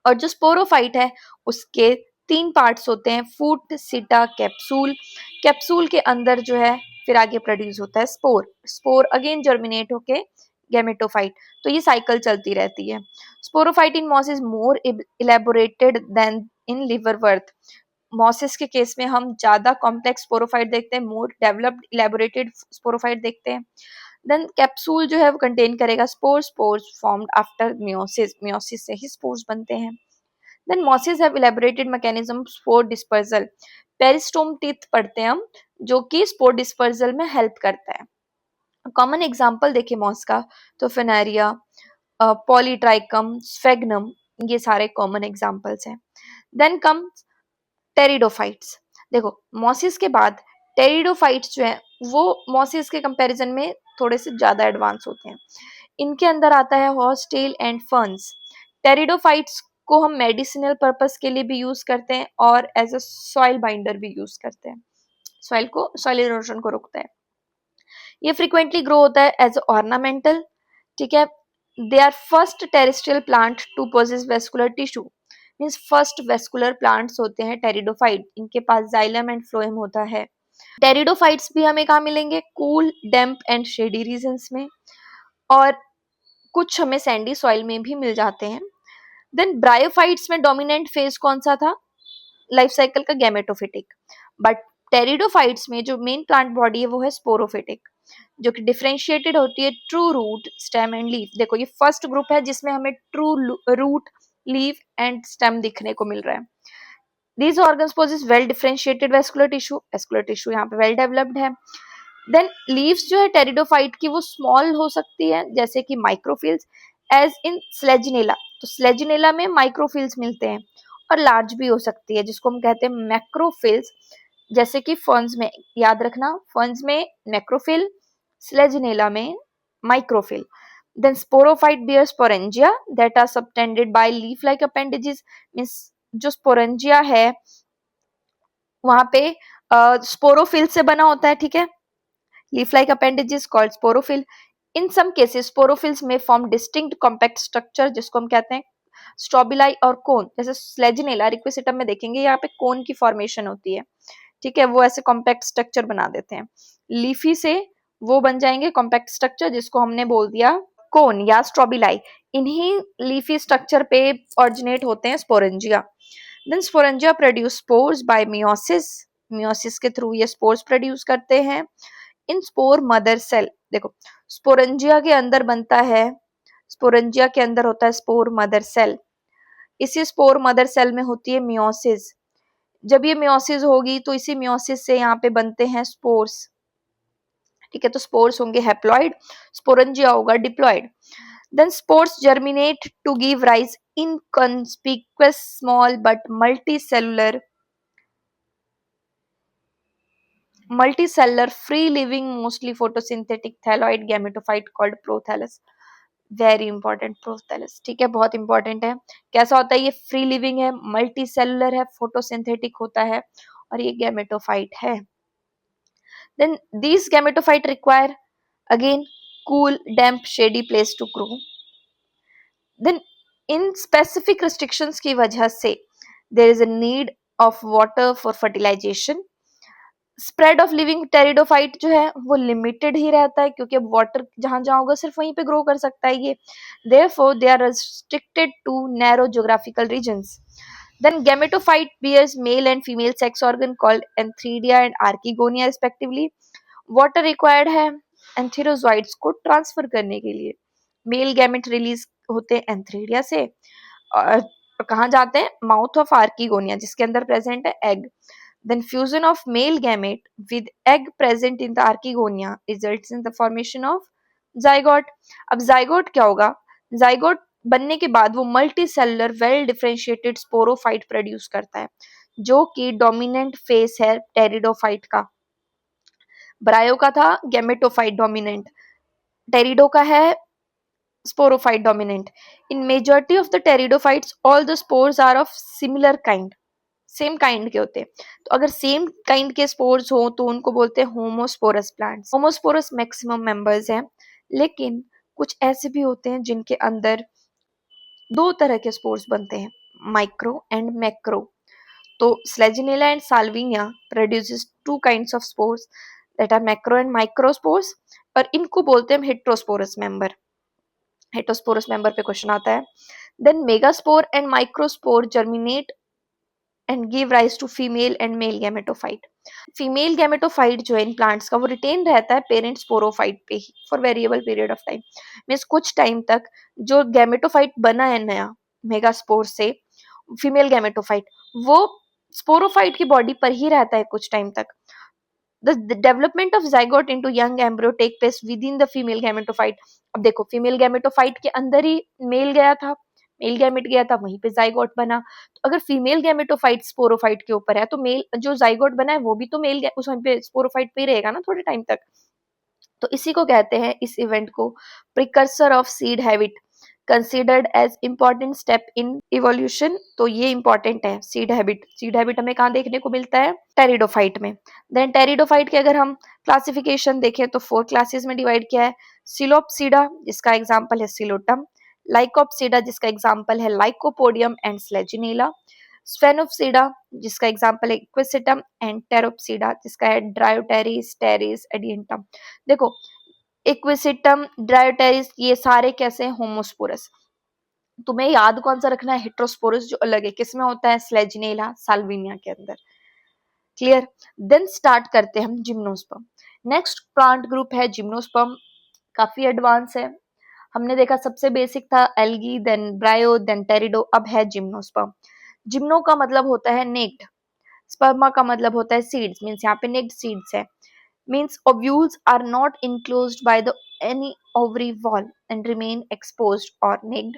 और जो स्पोरोफाइट है उसके तीन पार्ट्स होते हैं, फूट सिटा कैप्सूल। कैप्सूल के अंदर जो है फिर आगे प्रोड्यूस होता है स्पोर, स्पोर अगेन जर्मिनेट होके गैमेटोफाइट। तो ये साइकिल चलती रहती है। Sporophyte in moss is more elaborated than in liverwort. Mosses के केस में हम ज्यादा कॉम्प्लेक्स स्पोरोफाइट देखते हैं, मोर डेवलप्ड इलेबोरेटेड स्पोरोफाइट देखते हैं। देन कैप्सूल जो है वो कंटेन करेगा spores, spores formed after meiosis, meiosis से ही स्पोर्स बनते हैं। Then mosses have elaborated mechanism for dispersal, peristome teeth पढ़ते हैं हम जो कि स्पोर डिस्पर्सल में हेल्प करता है। कॉमन एग्जांपल देखें मॉस का तो फेनेरिया, पॉलीट्राइकम, स्फेग्नम, ये सारे कॉमन एग्जांपल्स हैं। Then come pteridophytes. देखो मॉसिस के बाद टेरिडोफाइट्स जो है वो मॉसिस के कंपैरिजन में थोड़े से ज्यादा एडवांस होते हैं। इनके अंदर आता है हॉर्सटेल एंड फर्न्स। टेरिडोफाइट्स को हम मेडिसिनल पर्पस के लिए भी यूज करते हैं और एज अ सॉइल बाइंडर भी यूज करते हैं, सॉइल इरोजन को रोकता है। ये फ्रीक्वेंटली ग्रो होता है एज ऑर्नामेंटल। ठीक है, they are first terrestrial plant to possess vascular tissue, means first vascular plants होते हैं टेरिडोफाइट, इनके पास जाइलम एंड फ्लोएम होता है। टेरिडोफाइट्स भी हमें कहाँ मिलेंगे, cool damp and shady regions में, और कुछ हमें सैंडी सॉइल में भी मिल जाते हैं। देन ब्रायोफाइट्स में डोमिनेंट फेज कौन सा था, लाइफ साइकिल का गैमेटोफिटिक, बट टेरिडोफाइट्स में जो मेन प्लांट बॉडी है वो है स्पोरोफिटिक, जो कि डिफरेंशिएटेड होती है true root stem and leaf. देखो ये फर्स्ट ग्रुप है जिसमें हमें true root leaf and stem दिखने को मिल रहा है। These organs possess well differentiated vascular tissue यहाँ पे well developed है. देन लीव्स जो है टेरिडोफाइट की वो स्मॉल हो सकती है जैसे कि माइक्रोफिल्स एज इन स्लेजिनेला. तो स्लेजिनेला में माइक्रोफिल्स मिलते हैं और लार्ज भी हो सकती है जिसको हम कहते हैं मैक्रोफिल्स जैसे कि फर्न्स में. याद रखना, फर्न्स में मैक्रोफिल, स्लेजिनेला में microphyll. Then sporophyte bear sporangia that are subtended by leaf like appendages. Means जो स्पोरेंजिया है वहां पे स्पोरोफिल से बना होता है, ठीक है. Leaf like appendages called sporophyll. In some cases, sporophylls may form distinct compact structure जिसको हम कहते हैं स्ट्रोबिलाई और कोन. जैसे स्लेजिनेला रिक्विसिटम में देखेंगे यहाँ पे कोन की फॉर्मेशन होती है, ठीक है. वो ऐसे कॉम्पैक्ट स्ट्रक्चर बना देते हैं. लीफी से वो बन जाएंगे कॉम्पैक्ट स्ट्रक्चर जिसको हमने बोल दिया कोन या स्ट्रोबिलाई. इन्हीं लीफी स्ट्रक्चर पे ऑरिजिनेट होते हैं sporangia. Then sporangia produce spores by meiosis. Meiosis के थ्रू ये स्पोर्स प्रोड्यूस करते हैं इन स्पोर मदर सेल. देखो स्पोरेंजिया के अंदर बनता है, स्पोरेंजिया के अंदर होता है स्पोर मदर सेल. इसी स्पोर मदर सेल में होती है मियोसिस. जब ये मियोसिस होगी तो इसी मियोसिस से यहाँ पे बनते हैं स्पोर्स, ठीक है. तो स्पोर्स होंगे हैप्लॉइड, स्पोरेंजिया होगा diploid. Then spores germinate to give rise inconspicuous small but multicellular free living mostly photosynthetic thalloid gametophyte called prothallus. Very important prothallus, ठीक है, बहुत इंपॉर्टेंट है. कैसा होता है ये? फ्री लिविंग है, मल्टी सेलुलर है, फोटोसिंथेटिक होता है और ये गैमेटोफाइट है. Then these gametophyte require again cool damp shady place to grow. Then in specific restrictions की वजह से there is a need of water for fertilization. Spread of living pteridophyte जो है वो लिमिटेड ही रहता है क्योंकि अब वाटर जहां जहां होगा सिर्फ वहीं पे ग्रो कर सकता है ये. Therefore they are restricted to narrow geographical regions. Then gametophyte bears male and female sex organ called antheridia and archegonia respectively. Water required है एंथेरोजोइड्स को ट्रांसफर करने के लिए. मेल गैमेट रिलीज होते हैं एंथेरिडिया से और कहाँ जाते हैं? माउथ ऑफ आर्कीगोनिया जिसके अंदर प्रेजेंट है egg. Then fusion of male gamete with egg present in the archegonia results in the formation of zygote. अब zygote क्या होगा? zygote बनने के बाद वो multi cellular well differentiated sporophyte produce करता है जो कि डोमिनेंट फेस है टेरिडोफाइट का. ब्रायो का था गैमेटोफाइट डोमिनेंट, टेरिडो का है sporophyte dominant. In majority of the pteridophytes all the spores are of similar kind, same kind के होते हैं. तो अगर सेम काइंड के स्पोर्स हो तो उनको बोलते हैं homosporous plants. Homosporous maximum members हैं, लेकिन कुछ ऐसे भी होते हैं जिनके अंदर दो तरह के स्पोर्स बनते हैं, माइक्रो एंड मैक्रो. तो selaginella and salvinia produces two kinds of spores that are macro and micro spores और इनको बोलते हैं हेट्रोस्पोरस मेंबर. हेट्रोस्पोरस मेंबर पे क्वेश्चन आता है. Then megaspore and microspore germinate and give rise to female and male gametophyte. Female gametophyte जो है in plants का वो रिटेन रहता है पेरेंट स्पोरोफाइट पे ही for variable period of time. Means कुछ टाइम तक जो गैमेटोफाइट बना है नया मेगास्पोर से, फीमेल गैमेटोफाइट वो स्पोरोफाइट की बॉडी पर ही रहता है कुछ टाइम तक. The development of zygote into young embryo take place within the female gametophyte. अब देखो फीमेल गैमेटोफाइट के अंदर ही मेल गया था, मेल गैमेट गया था, वहीं पे जाइगोट बना. तो अगर फीमेल गैमेटोफाइट स्पोरोफाइट के ऊपर है तो मेल जो जाइगोट बना है वो भी तो मेल उस पे स्पोरोफाइट पे ही रहेगा ना थोड़े टाइम तक. तो इसी को कहते हैं, इस इवेंट को, precursor of seed habit, considered as important step in evolution. तो ये इंपॉर्टेंट है सीड हैबिट. सीड हैबिट हमें कहाँ देखने को मिलता है? टेरिडोफाइट में. देन टेरिडोफाइट के अगर हम क्लासिफिकेशन देखें तो 4 क्लासेस में डिवाइड किया है. सिलोप्सिडा जिसका एग्जाम्पल है सिलोटम, लाइकोप्सिडा जिसका एग्जाम्पल है लाइकोपोडियम एंड स्लेजिनेला, स्फेनोप्सिडा जिसका एग्जाम्पल है इक्विसिटम एंड टेरोप्सिडा जिसका है ड्रायोटेरिस, टेरिस, एडियंटम. देखो इक्विसिटम, ड्रायोटेरिस ये सारे कैसे हैं? होमोस्पोरस. तुम्हें याद कौन सा रखना है? हेट्रोस्पोरस जो अलग है, किसमें होता है? स्लेजिनेला, साल्विनिया के अंदर. क्लियर? देन स्टार्ट करते हैं हम जिम्नोस्पर्म. नेक्स्ट प्लांट ग्रुप है जिम्नोस्पर्म, काफी एडवांस है. हमने देखा सबसे बेसिक था एल्गी, देन ब्रायो, देन टेरिडो, अब है जिम्नोस्पर्म. जिम्नो का मतलब होता है नेक्ड, स्पर्मा का मतलब होता है सीड्स, मीन्स यहाँ पे नेक्ड सीड्स है, means ovules are not enclosed by the any ovary wall and remain exposed और naked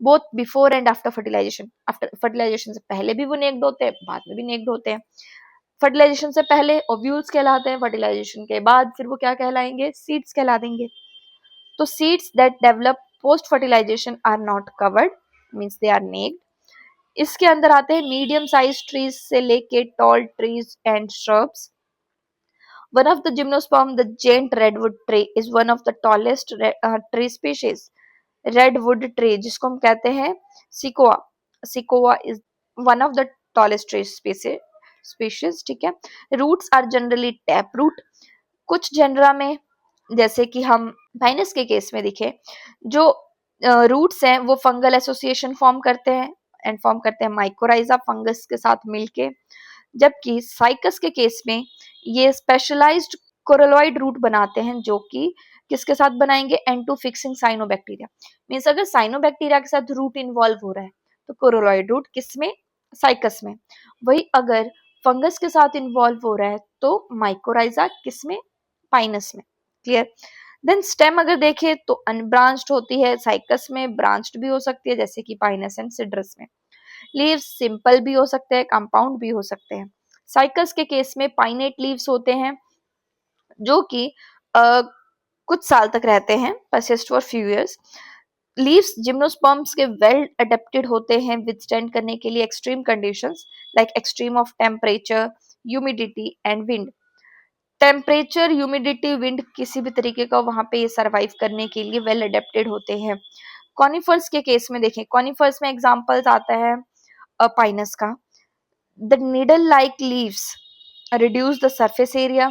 both before and after fertilization. After fertilization से पहले भी वो नेक्ड होते हैं, बाद में भी नेक्ड होते हैं। फर्टिलाइजेशन से पहले ओव्यूल्स कहलाते हैं, फर्टिलाइजेशन के बाद फिर वो क्या कहलाएंगे, सीड्स कहला देंगे। तो seeds that develop post fertilization are not covered, means they are naked. इसके अंदर आते हैं मीडियम साइज ट्रीज से लेके tall trees and shrubs. One of the gymnosperm, the giant redwood tree, is one of the tallest tree species. Redwood tree, जिसको हम कहते हैं Sikoa, Sikoa is one of the tallest tree species, ठीक है। Roots are generally taproot. कुछ genre में, जैसे कि हम पाइनस के केस में दिखे, जो रूट्स हैं वो फंगल एसोसिएशन फॉर्म करते हैं एंड फॉर्म करते हैं माइकोराइजा फंगस के साथ मिलके, जबकि साइकस के केस में ये स्पेशलाइज्ड कोरोलॉइड रूट बनाते हैं, जो कि किसके साथ बनाएंगे, एंटू फिक्सिंग साइनोबैक्टीरिया। मीन्स अगर साइनोबैक्टीरिया के साथ रूट इन्वॉल्व हो रहा है तो कोरोलॉइड रूट किसमें, साइकस में। वही अगर फंगस के साथ इन्वॉल्व हो रहा है तो माइकोराइजा किसमें, पाइनस में। क्लियर। देन स्टेम अगर देखें तो अनब्रांच्ड होती है, साइकस में ब्रांच्ड भी हो सकती है जैसे कि पाइनस एंड सिड्रस में। लीव्स सिंपल भी हो सकते हैं, कंपाउंड भी हो सकते हैं। साइकस के केस में पाइनेट लीव्स होते हैं जो कि कुछ साल तक रहते हैं, persist for few years. Leaves gymnosperms के वेल अडेप्टेड होते हैं विथस्टैंड करने के लिए extreme conditions like extreme of temperature, humidity and wind. Temperature, humidity, wind किसी भी तरीके का वहां पे ये सर्वाइव करने के लिए वेल अडेप्टेड होते हैं। कॉनिफर्स के केस में देखें, कॉनिफर्स में एग्जांपल्स आता है पाइनस का। The needle like leaves reduce the surface area,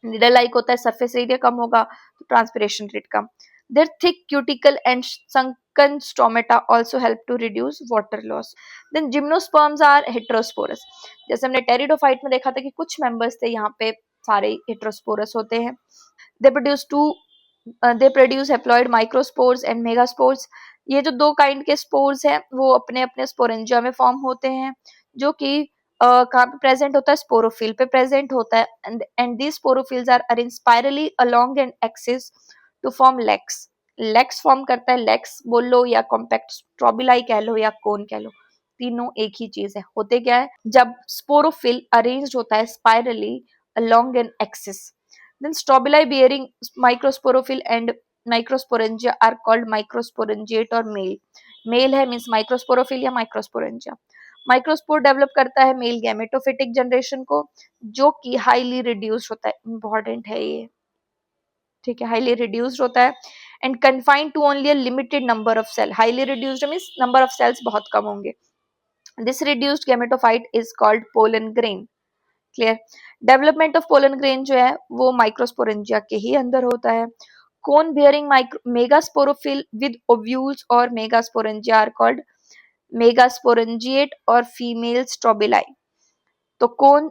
needle like होता है, सरफेस एरिया कम होगा तो ट्रांसपिरेशन रेट कम। Their thick cuticle and sunken stomata also help to reduce water loss. Then gymnosperms are heterosporous. जैसे हमने pteridophyte में देखा था कि कुछ मेंबर्स थे, यहाँ पे सारे हेटेरोस्पोरस होते हैं। They produce haploid microspores and megaspores. ये जो दो काइंड के स्पोर्स हैं वो अपने अपने स्पोरेंजिया में फॉर्म होते हैं, जो कि कहाँ पे प्रेजेंट होता है, स्पोरोफिल पे प्रेजेंट होता है। And these sporophylls are arrange spirally along an axis to form lax. Lax फॉर्म करता है, लेक्स बोल लो या कॉम्पैक्ट स्ट्रोबिलाई कह लो या कोन कह लो, तीनों एक ही चीज है। होते क्या है, जब स्पोरोफिल अरेंज्ड होता है spirally along an axis, then strobili bearing microsporophyll and microsporangia are called microsporangiate or male. Male है मीन्स माइक्रोस्पोरोफिल या माइक्रोस्पोरेंजिया। माइक्रोस्पोर डेवलप करता है मेल गैमेटोफिटिक जनरेशन को, जो कि हाईली रिड्यूस्ड होता है, इंपॉर्टेंट है ये, ठीक है, हाईली रिड्यूस्ड होता है and confined to only a limited number of cell. Highly reduced means number of cells बहुत कम होंगे। This reduced gametophyte is called pollen grain. Clear. Development of pollen grain जो है वो माइक्रोस्पोरेंजिया के ही अंदर होता है। Cone bearing megasporophyll with ovules और मेगास्पोरेंजिया आर कॉल्ड मेगास्पोरेंजिएट और फीमेल स्ट्रोबिलाई। तो cone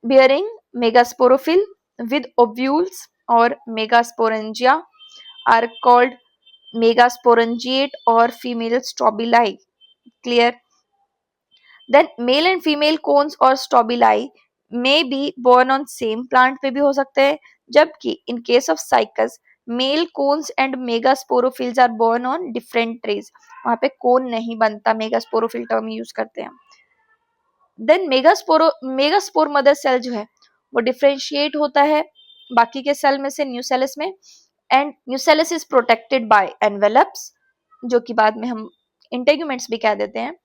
bearing megasporophyll with ovules और मेगास्पोरेंजिया आर कॉल्ड मेगास्पोरेंजिएट और female strobili. Clear. Then male and female cones और strobili may be borne on same plant पे भी हो सकते हैं, जबकि in case of cycas male cones and megasporophylls are borne on different trees. वहां पे कोन नहीं बनता, मेगास्पोरोफिल टर्म यूज करते हैं। देन मेगास्पोर मदर सेल जो है वो डिफरेंशिएट होता है बाकी के सेल में से न्यूसेलस में, and nucellus is protected by envelopes, जो कि बाद में हम इंटेग्यूमेंट्स भी कह देते हैं।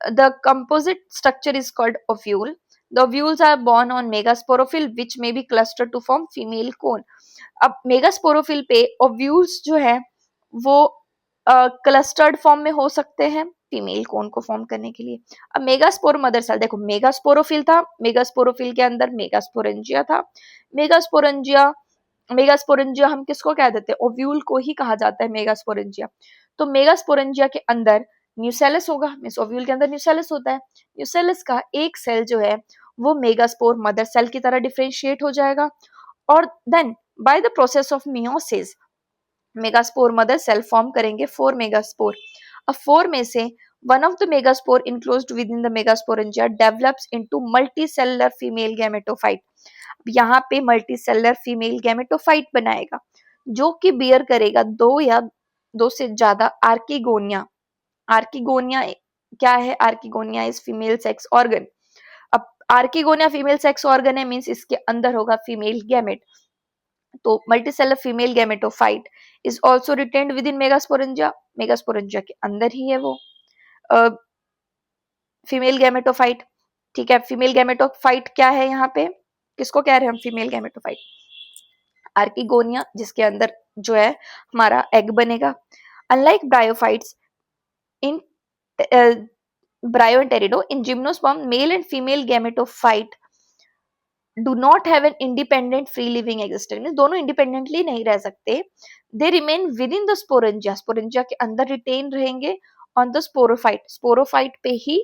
The composite structure is called ovule. The ovules are born on megasporophyll which may be clustered to form female cone. अब मेगास्पोरोफिल पे ओव्यूल्स जो है वो क्लस्टर्ड फॉर्म में हो सकते हैं फीमेल कोन को फॉर्म करने के लिए। अब मेगास्पोर मदर सेल देखो, मेगास्पोरोफिल था, मेगास्पोरोफिल के अंदर मेगास्पोरेंजिया था। मेगास्पोरेंजिया मेगास्पोरेंजिया हम किसको कह देते हैं, ओव्यूल को ही कहा जाता है मेगास्पोरेंजिया। तो मेगास्पोरेंजिया के अंदर न्यूसेलस होगा, मींस ओव्यूल के अंदर न्यूसेलस होता है। न्यूसेलस का एक सेल जो है वो मेगास्पोर मदर सेल की तरह डिफरेंशिएट हो जाएगा, और then by the process of meiosis megaspore mother cell form करेंगे 4 मेगास्पोर। अब 4 में से One of the megaspore enclosed within the megasporangia develops into multicellular female gametophyte. यहाँ पे मल्टीसेलर फीमेल गैमेटोफाइट बनाएगा जो कि बियर करेगा दो या दो से ज्यादा आर्किगोनिया. आर्किगोनिया क्या है? Archegonia is female sex organ. अब आर्किगोनिया फीमेल सेक्स ऑर्गन है मींस इसके अंदर होगा फीमेल गैमेट. तो multicellular female gametophyte is also retained with in megasporangia. Megasporangia के अंदर ही है वो फीमेल गैमेटोफाइट. ठीक है, फीमेल गैमेटोफाइट क्या है यहाँ पे? किसको कह रहे हैं हम फीमेल गैमेटोफाइट? आर्किगोनिया, जिसके अंदर जो है हमारा एग बनेगा. Unlike bryophytes in pteridophytes, in gymnosperm male and female gametophyte do not have an independent free living existence. Means दोनों इंडिपेंडेंटली नहीं रह सकते. They remain within the sporangia. Sporangia के अंदर रिटेन रहेंगे ऑन द स्पोरोफाइट. स्पोरोफाइट पे ही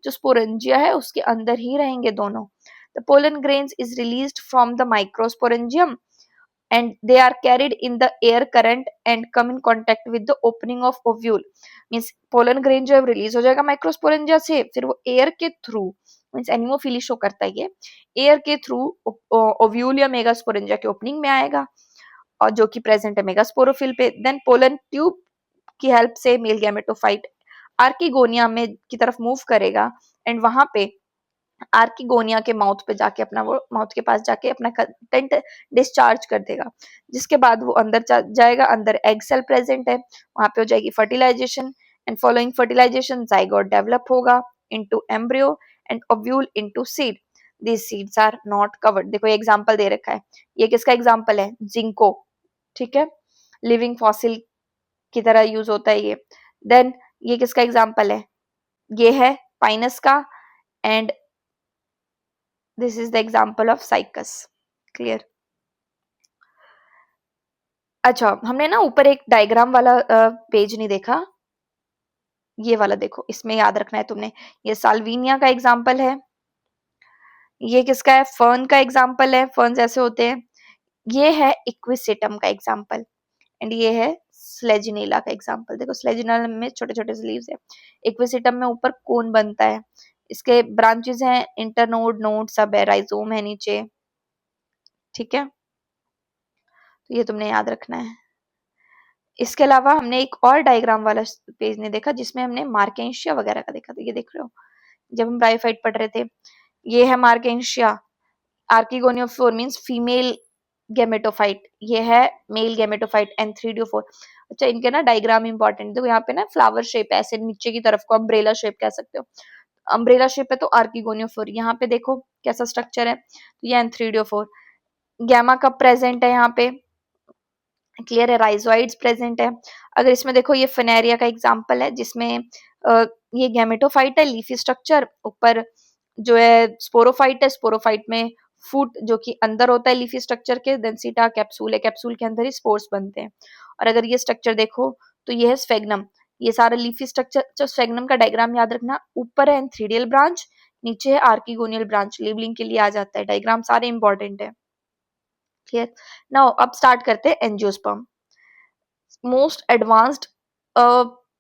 जो sporangia है उसके अंदर ही रहेंगे दोनों. The pollen grains is released from the microsporangium and they are carried in the air current and come in contact with the opening of ovule. Means pollen grain जो है release हो जाएगा माइक्रोस्पोरेंजिया से, फिर वो एयर के through means anemophily show करता है ये, एयर के थ्रू ओव्यूल या मेगास्पोरेंजिया के ओपनिंग में आएगा और जो कि प्रेजेंट है मेगास्पोरोफिल पे. देन पोलन ट्यूब की हेल्प से मेल गैमेटोफाइट आर्किगोनिया में की तरफ मूव करेगा एंड वहां पे आर्किगोनिया के माउथ पे जाके अपना वो माउथ के पास जाके अपना कंटेंट डिस्चार्ज कर देगा, जिसके बाद वो अंदर जाएगा. अंदर एग सेल प्रेजेंट है, वहां पे हो जाएगी fertilization and following fertilization zygote develop होगा into embryo and ovule into seed. This seeds are not covered. देखो ये एग्जांपल दे रखा है, ये किसका एग्जांपल है? जिंको. ठीक है, लिविंग फॉसिल की तरह यूज होता है ये. देन ये किसका एग्जांपल है? ये है पाइनस का and this is the example of cycas. clear? अच्छा, हमने ना ऊपर एक डायग्राम वाला पेज नहीं देखा, ये वाला देखो. इसमें याद रखना है तुमने, ये साल्विनिया का एग्जाम्पल है, ये किसका है? फर्न का एग्जाम्पल है. फर्न ऐसे होते हैं. ये है इक्विसेटम का एग्जाम्पल एंड ये है स्लेजिनेला का एग्जाम्पल. देखो स्लेजिनेला में छोटे छोटे लीव्स है, इक्विसेटम में ऊपर कोन बनता है, इसके ब्रांचेस हैं इंटरनोड, नोड, सब है, राइजोम है नीचे. ठीक है, तो ये तुमने याद रखना है. इसके अलावा हमने एक और डायग्राम वाला पेज नहीं देखा जिसमें हमने मार्केंशिया वगैरह का देखा. तो ये देख रहे हो जब हम ब्रायोफाइट पढ़ रहे थे, ये है मार्केंशिया. आर्किगोनियोफोर मींस फीमेल गैमेटोफाइट, ये है मेल गैमेटोफाइट एंथ्रीडियोफोर. अच्छा, इनके ना डायग्राम इंपॉर्टेंट. देखो यहाँ पे ना फ्लावर शेप है ऐसे नीचे की तरफ को, अम्ब्रेला शेप कह सकते हो. अम्ब्रेला शेप है तो आर्किगोनियोफोर. यहाँ पे देखो कैसा स्ट्रक्चर है, तो ये एंथ्रीडियोफोर. गैमा कब प्रेजेंट है यहाँ पे? क्लियर है, राइजोइड्स प्रेजेंट है. अगर इसमें देखो ये फनेरिया का एग्जांपल है जिसमें ये गैमेटोफाइट है, लीफी स्ट्रक्चर, ऊपर जो है स्पोरोफाइट है, स्पोरोफाइट में फूट जो कि अंदर होता है लीफी स्ट्रक्चर के. देन सीटा कैप्सूल है, कैप्सूल के अंदर ही स्पोर्स बनते हैं. और अगर ये स्ट्रक्चर देखो तो ये है स्फेग्नम. ये सारा लीफी स्ट्रक्चर. जो स्फेग्नम का डायग्राम याद रखना, ऊपर है एंथ्रीडियल ब्रांच, नीचे है आर्किगोनियल ब्रांच. लेबलिंग के लिए आ जाता है, डायग्राम सारे इंपॉर्टेंट है. क्लियर? नाउ अब स्टार्ट करते हैं angiosperm. Most advanced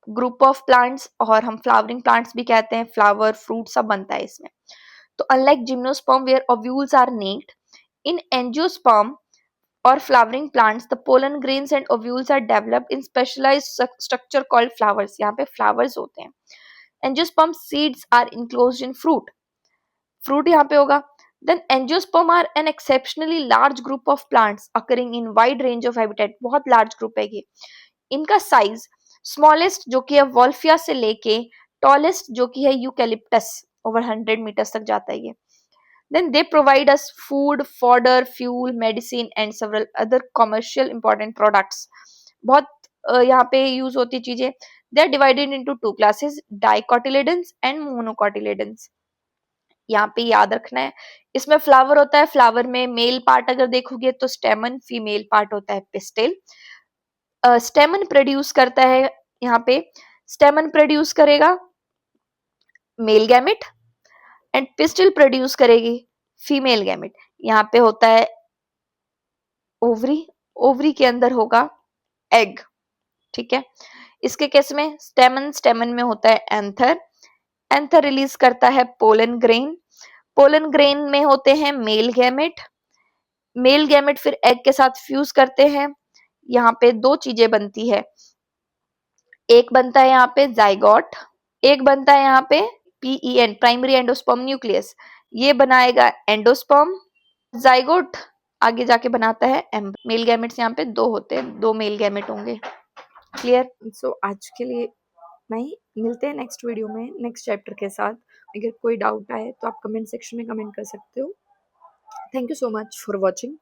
group of plants, और हम फ्लावरिंग प्लांट्स भी कहते हैं, फ्लावर फ्रूट सब बनता है इसमें. तो unlike gymnosperm where ovules are naked, in angiosperm or flowering plants the pollen grains and ovules are developed in specialized structure called flowers. यहाँ पे flowers होते हैं. angiosperm seeds are enclosed in fruit यहाँ पे होगा. then angiosperm are an exceptionally large group of plants occurring in wide range of habitat. बहुत large group है ये. इनका साइज स्मॉलेस्ट जो कि है वॉल्फिया से लेके टॉलेस्ट जो कि है यूकेलिप्टस, ओवर 100 मीटर्स तक जाता है ये. Then they provide us food, fodder, fuel, medicine and several other commercial important products. बहुत यहाँ पे यूज होती चीजें. They are divided into two classes, dicotyledons and monocotyledons. यहाँ पे याद रखना है, इसमें फ्लावर होता है, फ्लावर में मेल पार्ट अगर देखोगे तो स्टेमन, फीमेल पार्ट होता है पिस्टिल. स्टेमन प्रोड्यूस करता है, यहाँ पे स्टेमन प्रोड्यूस करेगा male gamete and pistil produce करेगी फीमेल गैमेट. यहाँ पे होता है ओवरी, ओवरी के अंदर होगा एग. ठीक है, इसके केस में स्टेमन, स्टेमन में होता है एंथर, एंथर रिलीज करता है पोलन ग्रेन, पोलन ग्रेन में होते हैं मेल गैमेट, मेल गैमेट फिर एग के साथ फ्यूज करते हैं, यहाँ पे दो चीजें बनती है, एक बनता है यहाँ पे जाइगोट, एक बनता है यहाँ पे पीईएन प्राइमरी एंडोस्पर्म न्यूक्लियस, ये बनाएगा एंडोस्पर्म, जाइगोट आगे जाके बनाता है एम्ब्रियो। मेल गैमेट्स यहाँ पे दो होते हैं, दो मेल गैमेट होंगे। क्लियर? सो आज के लिए नहीं, मिलते हैं नेक्स्ट वीडियो में नेक्स्ट चैप्टर के साथ। अगर कोई डाउट आए तो आप कमेंट सेक्शन में कमेंट कर सकते हो। Thank you so much for watching.